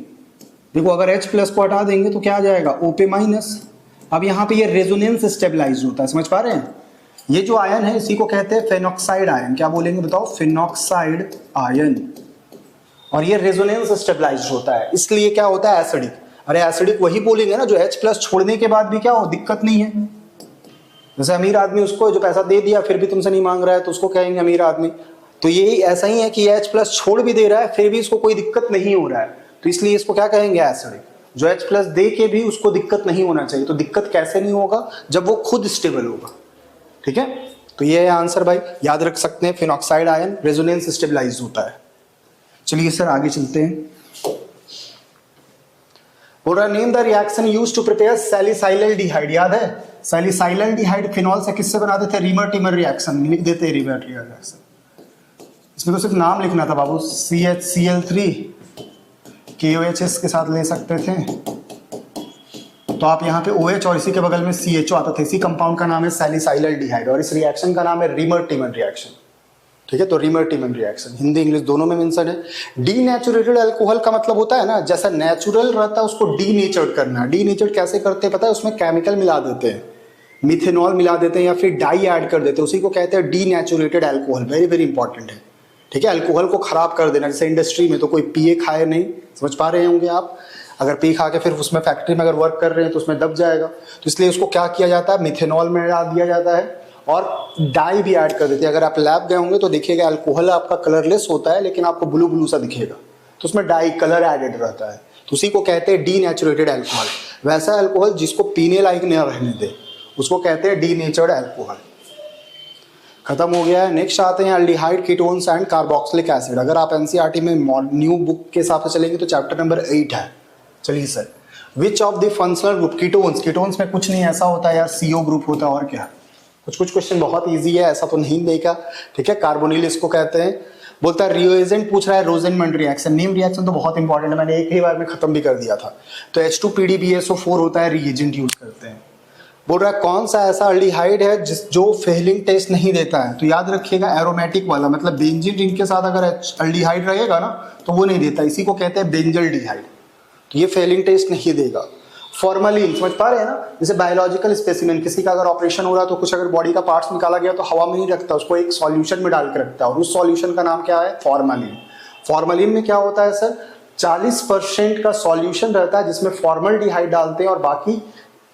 देखो अगर H+ को हटा देंगे तो क्या आ जाएगा, O पे-। अब यहाँ पे ये रेजोनेंस स्टेबलाइज होता है, समझ पा रहे हैं, ये जो आयन है इसी को कहते हैं फेनॉक्साइड आयन, क्या बोलेंगे बताओ, फेनॉक्साइड आयन, और ये रेजोनेंस स्टेबलाइज होता है, इसलिए क्या होता है एसिडिक। अरे एसिडिक वही बोलेंगे ना जो H+ छोड़ने के बाद भी क्या हो, दिक्कत नहीं है, जैसे अमीर आदमी, उसको जो पैसा दे दिया फिर भी तुमसे नहीं मांग रहा है तो उसको कहेंगे अमीर आदमी, तो ये ऐसा ही है कि H+ छोड़ भी दे रहा है फिर भी इसको कोई दिक्कत नहीं हो रहा है, तो इसलिए इसको क्या कहेंगे, एसिडिक। जो H+ दे के भी उसको दिक्कत नहीं होना चाहिए, तो दिक्कत कैसे नहीं होगा, जब वो खुद स्टेबल होगा, ठीक है। तो ये है आंसर भाई, याद रख सकते हैं, फिनॉक्साइड आयन रेजोनेंस स्टेबलाइज होता है। चलिए सर आगे चलते हैं, बोल रहा है name the reaction used to prepare salicylaldehyde, याद है सैलिसाइलडिहाइड फिनॉल से किससे बनाते थे, रीमर टिमर रिएक्शन, लिख देते हैं रीमर टिमर रिएक्शन, इसमें तो सिर्फ नाम लिखना था बाबू, CHCl3 KOHS के साथ ले सकते थे, तो आप यहाँ पे OH और इसी के बगल में CHO आता था, इसी कंपाउंड का नाम है सैलिसाइलडिहाइड, और इस रिएक्शन का नाम है रीमर टिमर रिएक्शन, ठीक है। तो reamer Timmer reaction Hindi English दोनों में मेंशन है। डीनेचुरेटेड अल्कोहल का मतलब होता है ना, जैसा नेचुरल रहता है उसको डीनेचर्ड करना। डीनेचर्ड कैसे करते हैं पता है, उसमें केमिकल मिला देते हैं, मिथेनॉल मिला देते हैं या फिर डाई ऐड कर देते हैं, उसी को कहते हैं डीनेचुरेटेड अल्कोहल, वेरी वेरी इंपॉर्टेंट है, ठीक है। अल्कोहल को खराब कर देना, जैसे इंडस्ट्री में तो कोई पिए खाए नहीं, समझ पा रहे होंगे आप, अगर पी खा के फिर उसमें फैक्ट्री में अगर वर्क कर रहे हैं तो उसमें दब जाएगा, तो इसलिए उसको क्या किया जाता है, मिथेनॉल में डाल दिया जाता है और डाई भी ऐड कर देते हैं। अगर आप लैब गए होंगे तो देखिएगा अल्कोहल आपका कलरलेस होता है लेकिन आपको ब्लू ब्लू सा दिखेगा, तो उसमें डाई कलर एडेड रहता है, तो उसी को कहते हैं डीनेचुरेटेड अल्कोहल। वैसा अल्कोहल जिसको पीने लायक न रहने दे उसको कहते हैं डीनेचर्ड अल्कोहल। खत्म हो गया है। नेक्स्ट आते हैं aldehyde, ketones and carboxylic acid. अगर आप एनसीईआरटी में न्यू बुक के हिसाब से चलेंगे तो चैप्टर नंबर 8 है। चलिए sir, which of the functional group, ketones, ketones में कुछ नहीं ऐसा होता है यार, CO ग्रुप होता है और क्या, कुछ क्वेश्चन बहुत इजी है, ऐसा तो नहीं देखा, ठीक है। कार्बोनिल इसको कहते हैं। बोलता है रिएजेंट पूछ रहा है, रोजेनमंड रिएक्शन, नेम रिएक्शन तो बहुत इंपॉर्टेंट है, मैंने एक ही बार में खत्म भी कर दिया था। तो H2PDBSO4 होता है, रिएजेंट यूज करते हैं। बोल रहा है कौन सा ऐसा अल्डिहाइड है जो फेलिंग टेस्ट नहीं देता है, तो याद रखिएगा एरोमेटिक वाला, मतलब बेंजीन रिंग के साथ अगर अल्डिहाइड रहेगा ना तो वो नहीं देता, इसी को कहते हैं बेंजल्डिहाइड, तो ये फेलिंग टेस्ट नहीं देगा। फॉर्मलिन, समझ पा रहे हैं ना, जैसे बायोलॉजिकल स्पेसिमेन, किसी का अगर ऑपरेशन हो रहा है तो कुछ अगर बॉडी का पार्ट्स निकाला गया तो हवा में नहीं रखता, उसको एक सॉल्यूशन में डाल के रखता है और उस सॉल्यूशन का नाम क्या है, फॉर्मलिन। फॉर्मलिन में क्या होता है सर, 40% का सॉल्यूशन रहता है जिसमें फॉर्मल्डिहाइड डालते हैं और बाकी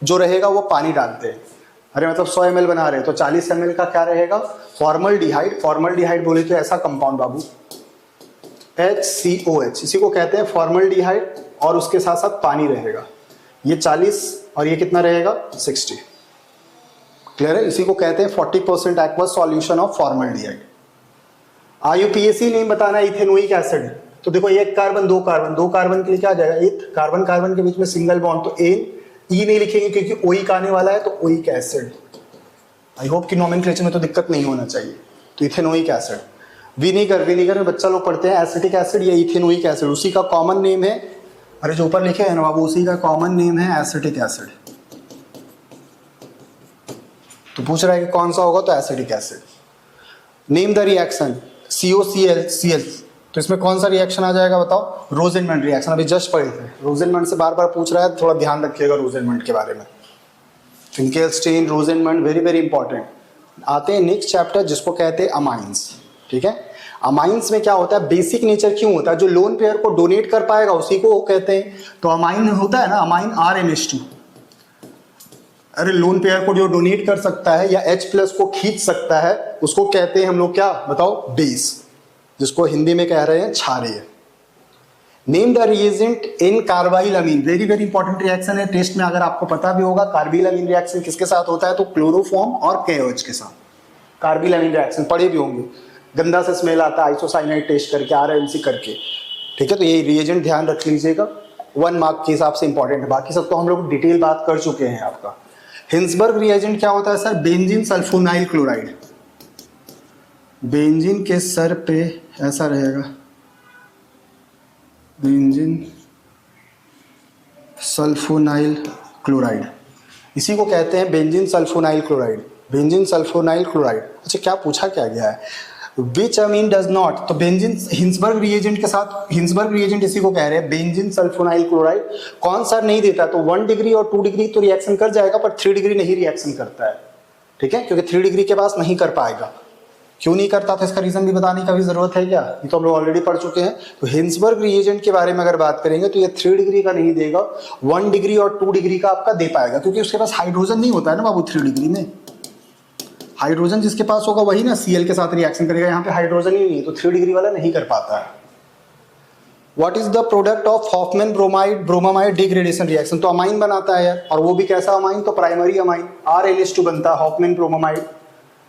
जो रहेगा वो पानी डालते हैं। अरे मतलब 100 ml बना रहे हैं तो 40 ml का क्या रहेगा, फॉर्मल्डिहाइड। फॉर्मल्डिहाइड बोले तो ऐसा कंपाउंड बाबू HCOH, इसी को कहते हैं फॉर्मल्डिहाइड, और उसके साथ साथ पानी रहेगा। ये 40 और ये कितना रहेगा, 60। क्लियर है, इसी को कहते हैं 40% aqueous solution of formaldehyde. IUPAC नहीं बताना, इथेनोइक एसिड। तो देखो एक कार्बन दो कार्बन के लिए क्या आ जाएगा, इथ, कार्बन कार्बन के बीच में सिंगल बॉन्ड, तो ई नहीं लिखेंगे क्योंकि ओइक आने वाला है, तो ओइक एसिड। आई होप कि नोमेनक्लेचर में तो दिक्कत नहीं होना चाहिए। तो इथेनोइक एसिड। विनेगर, विनेगर में बच्चा लोग पढ़ते हैं एसिटिक एसिड या इथेनोइक एसिड, उसी का कॉमन नेम है अरे जो ऊपर लिखे हैं ना बाबू उसी का कॉमन नेम है एसिटिक एसिड। तो पूछ रहा है कि कौन सा होगा, तो acetic acid. Name the reaction COCl। तो इसमें कौन सा रिएक्शन आ जाएगा बताओ, रोजेनमेंट रिएक्शन। अभी जस्ट पढ़े थे, रोजेनमेंट से बार बार पूछ रहा है, थोड़ा ध्यान रखिएगा रोजेनमेंट के बारे में। Finkelstein, Rosenmund, very very important. आते हैं नेक्स्ट चैप्टर जिसको कहते हैं अमाइंस। ठीक है, अमाइंस में क्या होता है, बेसिक नेचर क्यों होता है, जो लोन पेयर को डोनेट कर पाएगा उसी को वो कहते हैं। तो अमाइन होता है ना, अमाइन RNH2। अरे लोन पेयर को जो डोनेट कर सकता है या H+ को खींच सकता है उसको कहते हैं हम लोग क्या बताओ, बेस, जिसको हिंदी में कह रहे हैं क्षारीय। Name the reagent in carbylamine. Very very important reaction है, टेस्ट में अगर आपको पता भी होगा कार्बाइल अमीन रिएक्शन किसके साथ होता है, तो क्लोरोफॉर्म और KOH के साथ। कार्बाइल अमीन रिएक्शन पढ़े भी होंगे, गंदा से स्मेल आता है, आइसोसाइनाइड टेस्ट करके, RMC करके। ठीक है, तो ये रिएजेंट ध्यान रख लीजिएगा, 1 मार्क के हिसाब से इंपॉर्टेंट है। बाकी सब तो हम लोग डिटेल बात कर चुके हैं आपका। हिंसबर्ग रिएजेंट क्या होता है sir, benzene sulfonyl chloride. Benzene के सर पे ऐसा रहेगा, बेंजीन सल्फोनाइल क्लोराइड, इसी को कहते हैं benzene sulfonyl chloride. Benzene sulfonyl chloride. अच्छा क्या पूछा क्या गया है, विच अमीन डज नॉट, तो बेंजीन हिंसबर्ग रिएजेंट के साथ, हिंसबर्ग रिएजेंट इसी को कह रहे हैं बेंजीन सल्फोनाइल क्लोराइड। कौन सा नहीं देता, तो 1 डिग्री और 2 डिग्री तो रिएक्शन कर जाएगा, पर 3 डिग्री नहीं रिएक्शन करता है। ठीक है, क्योंकि 3 डिग्री के पास नहीं कर पाएगा। क्यों नहीं करता था, इसका रीजन भी बताने का भी जरूरत है क्या, ये तो हम लोग ऑलरेडी पढ़ चुके हैं। तो हिंसबर्ग रिएजेंट के बारे में अगर बात करेंगे तो ये 3 डिग्री का नहीं देगा, 1 डिग्री और 2 डिग्री का आपका दे पाएगा, क्योंकि उसके पास हाइड्रोजन नहीं होता है ना बाबू 3 डिग्री में। हाइड्रोजन जिसके पास होगा वही ना Cl के साथ रिएक्शन करेगा, यहाँ पे हाइड्रोजन ही नहीं है, तो 3 डिग्री वाला नहीं कर पाता है। What is the product of Hoffmann bromide bromamide degradation reaction, तो अमाइन बनाता है यार, और वो भी कैसा अमाइन, तो प्राइमरी अमाइन RNH2 बनता है हॉफमैन ब्रोमामाइड।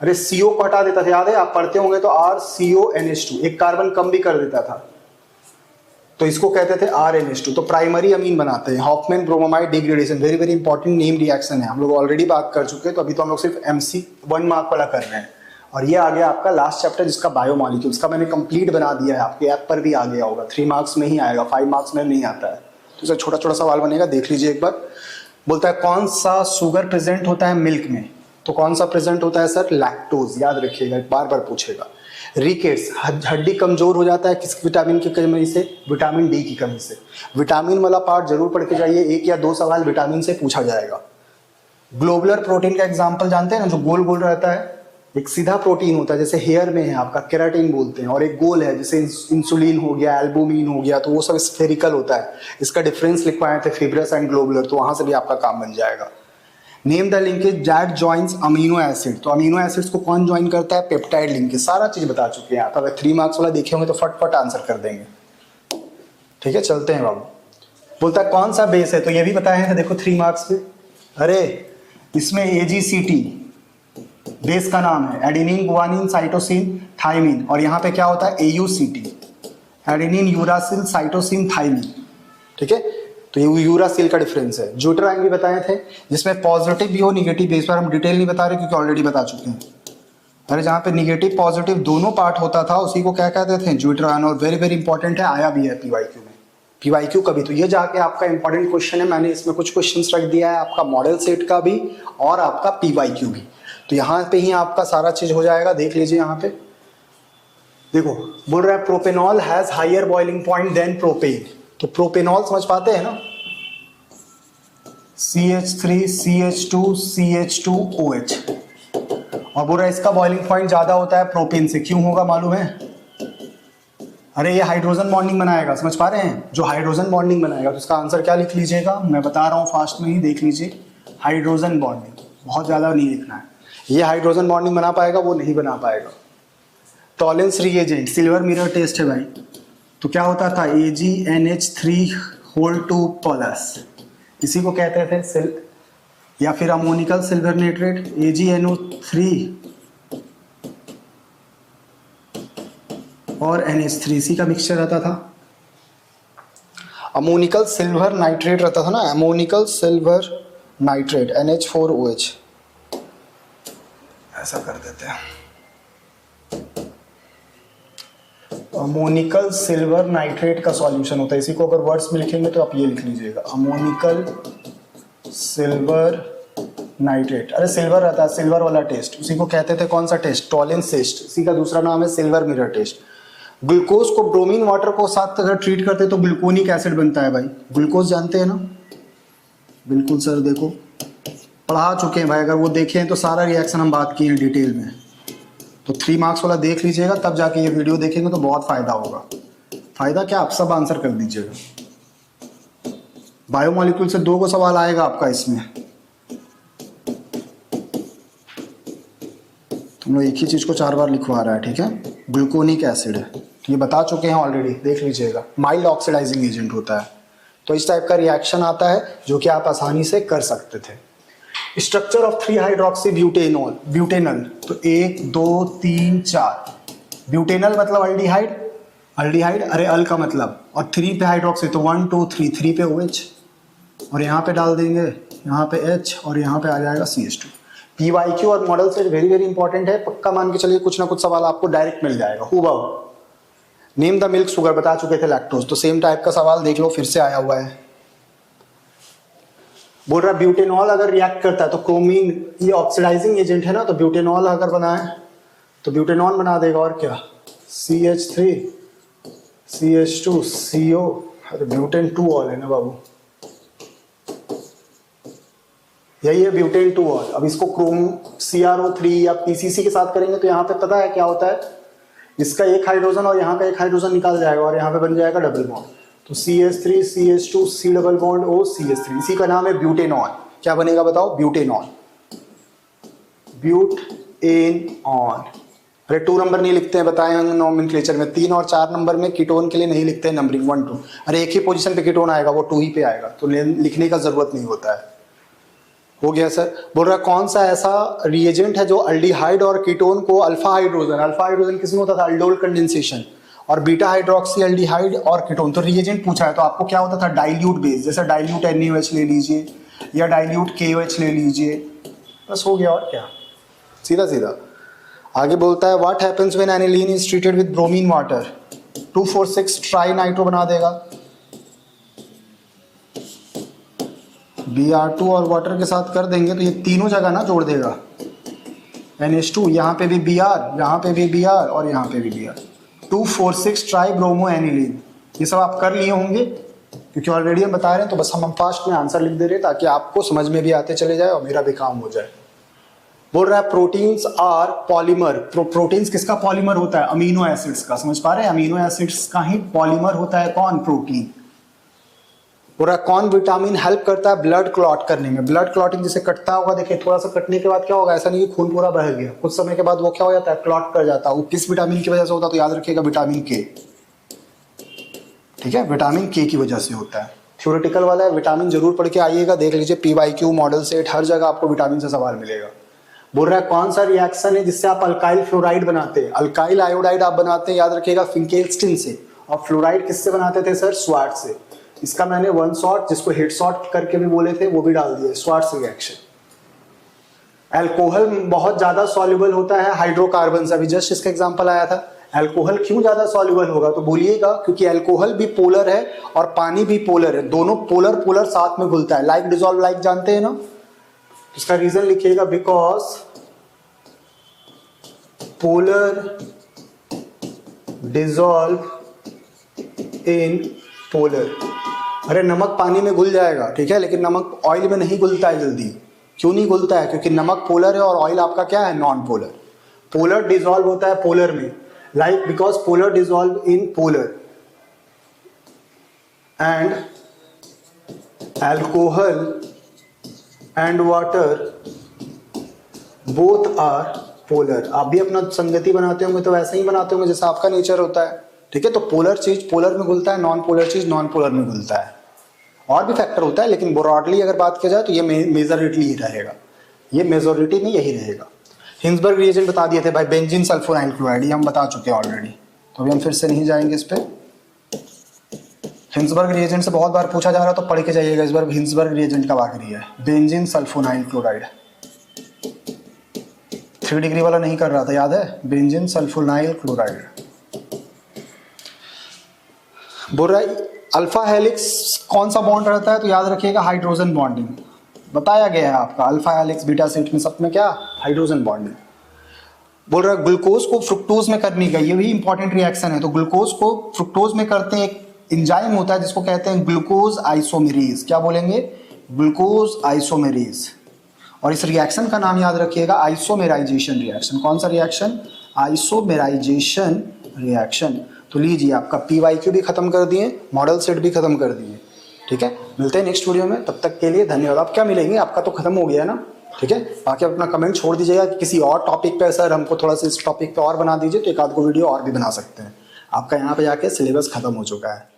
अरे CO को हटा देता था, याद है आप पढ़ते होंगे, तो RCONH2, एक कार्बन कम भी कर देता था, तो इसको कहते थे RNH2। तो प्राइमरी अमीन बनाते हैं Hofmann bromamide degradation. Very very important name reaction है, हम लोग ऑलरेडी बात कर चुके हैं, तो अभी तो हम लोग सिर्फ MC 1 मार्क वाला कर रहे हैं। और ये आ गया आपका लास्ट चैप्टर जिसका बायोमॉलिक्यूल्स का मैंने कंप्लीट बना दिया है, आपके ऐप पर भी आ गया होगा। 3 मार्क्स में ही आएगा, 5 मार्क्स में नहीं आता है, तो इसका छोटा छोटा सवाल बनेगा, देख लीजिए एक बार। बोलता है कौन सा शुगर प्रेजेंट होता है मिल्क में, तो कौन सा प्रेजेंट होता है सर, लैक्टोज। याद रखिएगा, बार बार पूछेगा। रिकेट्स, हड्डी कमजोर हो जाता है किस विटामिन की कमी से, विटामिन D की कमी से। विटामिन वाला पार्ट जरूर पढ़ के जाइए, 1 या 2 सवाल विटामिन से पूछा जाएगा। ग्लोबुलर प्रोटीन का एग्जांपल जानते हैं ना, जो गोल गोल रहता है, एक सीधा प्रोटीन होता है जैसे हेयर में है आपका केराटिन बोलते हैं, और एक गोल है जैसे इंसुलिन हो गया, एल्बुमिन हो गया, तो वो सब स्फेरिकल होता है। इसका डिफरेंस लिखवाए थे, फिब्रस एंड ग्लोबुलर, तो वहां से भी आपका काम बन जाएगा। Name the linkage that joins amino acid, तो अमीनो एसिड्स को कौन ज्वाइन करता है, पेप्टाइड लिंकेज। सारा चीज बता चुके हैं आप, अगर 3 मार्क्स वाला देखे होंगे तो फटफट आंसर कर देंगे। ठीक है, चलते हैं बाबू। बोलता है कौन सा बेस है, तो ये भी बताया है, देखो 3 मार्क्स में। अरे इसमें AGCT बेस का नाम है, एडेनिन गुआनिन साइटोसिन थाइमिन, और यहाँ पे क्या होता है AUCT, adenine uracil cytosine thymine. ठीक है, तो ये यूरासिल का डिफरेंस है। ज्यूटराइन भी बताए थे, जिसमें पॉजिटिव भी हो निगेटिव भी, इस बार हम डिटेल नहीं बता रहे क्योंकि ऑलरेडी बता चुके हैं। अरे जहाँ पे निगेटिव पॉजिटिव दोनों पार्ट होता था उसी को क्या कहते थे, ज्यूटराइन। और वेरी वेरी इंपॉर्टेंट है, आया भी है PYQ में, PYQ का भी। तो ये जाके आपका इंपॉर्टेंट क्वेश्चन है, मैंने इसमें कुछ क्वेश्चन रख दिया है आपका मॉडल सेट का भी और आपका PYQ भी, तो यहाँ पे ही आपका सारा चीज हो जाएगा। देख लीजिए यहाँ पे, देखो बोल रहा है propanol has higher boiling point than propane, तो प्रोपेनॉल समझ पाते हैं ना, CH3 CH2 CH2OH, और बोल रहा है इसका बॉइलिंग पॉइंट ज्यादा होता है प्रोपेन से। क्यों होगा मालूम है, अरे ये हाइड्रोजन बॉन्डिंग बनाएगा, समझ पा रहे हैं, जो हाइड्रोजन बॉन्डिंग बनाएगा, तो इसका आंसर क्या लिख लीजिएगा, मैं बता रहा हूँ फास्ट में ही, देख लीजिए, हाइड्रोजन बॉन्डिंग। बहुत ज्यादा नहीं लिखना है, ये हाइड्रोजन बॉन्डिंग बना पाएगा, वो नहीं बना पाएगा। Tollens reagent, silver mirror test है भाई, तो क्या होता था AgNH3 इसी को कहते थे या फिर अमोनिकल सिल्वर नाइट्रेट, AgNO3 और NH3, इसी का मिक्सचर रहता था। अमोनिकल सिल्वर नाइट्रेट रहता था ना, अमोनिकल सिल्वर नाइट्रेट NH4OH, ऐसा कर देते हैं। अमोनिकल सिल्वर नाइट्रेट का सॉल्यूशन होता है। इसी को अगर वर्ड्स में लिखेंगे तो आप ये लिख लीजिएगा, अमोनिकल सिल्वर नाइट्रेट। अरे सिल्वर रहता है, सिल्वर वाला टेस्ट, उसी को कहते थे कौन सा टेस्ट, टॉलेंस टेस्ट। इसी का दूसरा नाम है सिल्वर मिरर टेस्ट। ग्लूकोज को ब्रोमीन वाटर को साथ अगर ट्रीट करते तो ग्लूकोनिक एसिड बनता है भाई। ग्लूकोज जानते हैं ना? बिल्कुल सर, देखो पढ़ा चुके हैं भाई, अगर वो देखें तो सारा रिएक्शन हम बात किए हैं डिटेल में। तो 3 मार्क्स वाला देख लीजिएगा, तब जाके ये वीडियो देखेंगे तो बहुत फायदा होगा। फायदा क्या, आप सब आंसर कर दीजिएगा। बायोमोलिक्यूल से 2 को सवाल आएगा आपका इसमें। तुम लोग एक ही चीज को 4 बार लिखवा रहा है, ठीक है। ग्लूकोनिक एसिड है, ये बता चुके हैं ऑलरेडी, देख लीजिएगा। माइल्ड ऑक्सीडाइजिंग एजेंट होता है। तो इस टाइप का रिएक्शन आता है जो कि आप आसानी से कर सकते थे। Structure of 3 hydroxy butanol, butanal, तो 1 2 3 4। ब्यूटेनल मतलब अल्डिहाइड, अल्डिहाइड, अरे अल का मतलब, और 3 पे हाइड्रोक्सी तो 1 2 3, 3 पे OH, और यहाँ पे डाल देंगे, यहाँ पे H, और यहाँ पे आ जाएगा CH2। PYQ और model set very very important है, पक्का मान के चलिए कुछ ना कुछ सवाल आपको डायरेक्ट मिल जाएगा। हुबहू नेम द मिल्क शुगर बता चुके थे, लैक्टोज, तो सेम टाइप का सवाल देख लो, फिर से आया हुआ है। बोल रहा ब्यूटेनॉल अगर रिएक्ट करता है तो क्रोमीन, ये ऑक्सीडाइजिंग एजेंट है ना, तो ब्यूटेनॉल अगर बनाए तो ब्यूटेनॉल बना देगा, और क्या, CH3 CH2 CO, अरे ब्यूटेन 2 ऑल है ना बाबू, यही है ब्यूटेन 2 ऑल। अब इसको क्रोम CrO3 या PCC के साथ करेंगे तो यहाँ पे पता है क्या होता है, इसका एक हाइड्रोजन और यहाँ का एक हाइड्रोजन निकाल जाएगा, और यहाँ पे बन जाएगा डबल बॉन्ड, तो CH3 CH2 C double bond O CH3, इसी का नाम है ब्यूटेनॉल। क्या बनेगा बताओ, ब्यूटेनॉल, ब्यूटेनॉल। अरे 2 नंबर नहीं लिखते हैं, बताए हैं नोमेनक्लेचर में, 3 और 4 नंबर में कीटोन के लिए नहीं लिखते हैं नंबरिंग 1 2। अरे एक ही पोजीशन पे कीटोन आएगा, वो 2 ही पे आएगा, तो लिखने का जरूरत नहीं होता है। हो गया सर। बोल रहा कौन सा ऐसा रिएजेंट है जो अल्डिहाइड और कीटोन को अल्फा हाइड्रोजन किसमें होता था, अल्डोल कंडेंसेशन, और बीटा हाइड्रोक्सी एल्डिहाइड और कीटोन, तो रिएजेंट पूछा है तो आपको क्या होता था, डाइल्यूट बेस, जैसे डाइल्यूट NaOH ले लीजिए या डाइल्यूट KOH ले लीजिए, बस हो गया, और क्या, सीधा सीधा। आगे बोलता है what happens when aniline is treated with bromine water, 2,4,6 tri nitro बना देगा, Br2 और वाटर के साथ कर देंगे तो ये तीनों जगह ना जोड़ देगा, NH2, यहाँ पे भी Br, यहाँ पे भी Br, और यहाँ पे भी Br, 2,4,6 ट्राई ब्रोमो एनिलीन। ये सब आप कर लिए होंगे क्योंकि ऑलरेडी हम बता रहे हैं, तो बस हम फास्ट में आंसर लिख दे रहे हैं ताकि आपको समझ में भी आते चले जाए और मेरा भी काम हो जाए। बोल रहा है प्रोटीन्स आर पॉलीमर, प्रोटीन्स किसका पॉलीमर होता है, अमीनो एसिड्स का, समझ पा रहे हैं, अमीनो एसिड्स का ही पॉलीमर होता है कौन, प्रोटीन। बोल रहा है कौन विटामिन हेल्प करता है ब्लड क्लॉट करने में, ब्लड क्लॉटिंग जिसे कटता होगा, देखिए थोड़ा सा कटने के बाद क्या होगा, ऐसा नहीं कि खून पूरा बह गया, कुछ समय के बाद वो क्या हो जाता है, क्लॉट कर जाता है। वो किस विटामिन की वजह से होता है, तो याद रखिएगा विटामिन के, ठीक है, विटामिन के की वजह से होता है। थ्योरेटिकल वाला है, विटामिन जरूर पढ़ के आइएगा, देख लीजिए PYQ मॉडल सेट, हर जगह आपको विटामिन से सवाल मिलेगा। बोल रहा है कौन सा रिएक्शन है जिससे आप अल्काइल फ्लोराइड बनाते हैं, अल्काइल आयोडाइड आप बनाते हैं, याद रखिएगा फिंकेल्स्टीन से, और फ्लोराइड किससे बनाते थे सर, स्वार्ट्ज से। इसका मैंने 1 शॉट, जिसको हेड शॉट करके भी बोले थे, वो भी डाल दिया, स्वार्ट्ज रिएक्शन। अल्कोहल बहुत ज्यादा सॉल्युबल होता है हाइड्रोकार्बन से, अभी जस्ट इसका एग्जांपल आया था। अल्कोहल क्यों ज्यादा सॉल्युबल होगा, तो बोलिएगा क्योंकि अल्कोहल भी पोलर है और पानी भी पोलर है, दोनों पोलर पोलर साथ में घुलता है, लाइक डिसॉल्व लाइक जानते हैं ना, इसका रीजन लिखिएगा, because polar dissolve in polar. अरे नमक पानी में घुल जाएगा, ठीक है, लेकिन नमक ऑयल में नहीं घुलता है जल्दी। क्यों नहीं घुलता है, क्योंकि नमक पोलर है और ऑयल आपका क्या है, नॉन पोलर। पोलर डिसॉल्व होता है पोलर में, like because polar dissolve in polar, and alcohol and water both are polar. आप भी अपना संगति बनाते होंगे तो वैसे ही बनाते होंगे जैसा आपका नेचर होता है, ठीक है। तो पोलर चीज पोलर में घुलता है, नॉन पोलर चीज नॉन पोलर में घुलता है। और भी फैक्टर होता है, लेकिन ब्रॉडली अगर बात किया जाए तो ये मेजॉरिटी ही रहेगा, ये मेजॉरिटी में यही रहेगा। हिंसबर्ग रिएजेंट बता दिए थे भाई, बेंजीन सल्फोनाइल क्लोराइड, ये हम बता चुके हैं ऑलरेडी, तो अभी हम फिर से नहीं जाएंगे इस पे। हिंसबर्ग रिएजेंट से बहुत बार पूछा जा रहा है, तो पढ़ के जाइएगा इस बार हिंसबर्ग रिएजेंट कब आखिरी है, बेंजीन सल्फोनाइल क्लोराइड। 3 डिग्री वाला नहीं कर रहा था, याद है, बेंजीन सल्फोनाइल क्लोराइड। बोल रहा है अल्फा हेलिक्स कौन सा बॉन्ड रहता है, तो याद रखिएगा हाइड्रोजन बॉन्डिंग। बताया गया है आपका अल्फा हेलिक्स बीटा शीट में सब में क्या हाइड्रोजन बॉन्डिंग। बोल रहा है ग्लूकोज को फ्रुक्टोज में करनी का, ये भी इंपॉर्टेंट रिएक्शन है। तो ग्लूकोज को फ्रुक्टोज में करते हैं, एक एंजाइम होता है जिसको कहते हैं ग्लूकोज आइसोमेरेज। क्या बोलेंगे? Glucose isomerase. और इस रिएक्शन का नाम याद रखिएगा आइसोमेराइजेशन रिएक्शन। कौन सा रिएक्शन? Isomerisation reaction. तो लीजिए आपका PYQ भी खत्म कर दिए, मॉडल सेट भी खत्म कर दिए। ठीक है, मिलते हैं नेक्स्ट वीडियो में, तब तक के लिए धन्यवाद। आप क्या मिलेंगे, आपका तो खत्म हो गया है ना। ठीक है, बाकी अपना कमेंट छोड़ दीजिएगा कि किसी और टॉपिक पे सर हमको थोड़ा सा इस टॉपिक पे और बना दीजिए, तो एक आध को वीडियो और भी बना सकते हैं। आपका यहाँ पे जाके सिलेबस खत्म हो चुका है।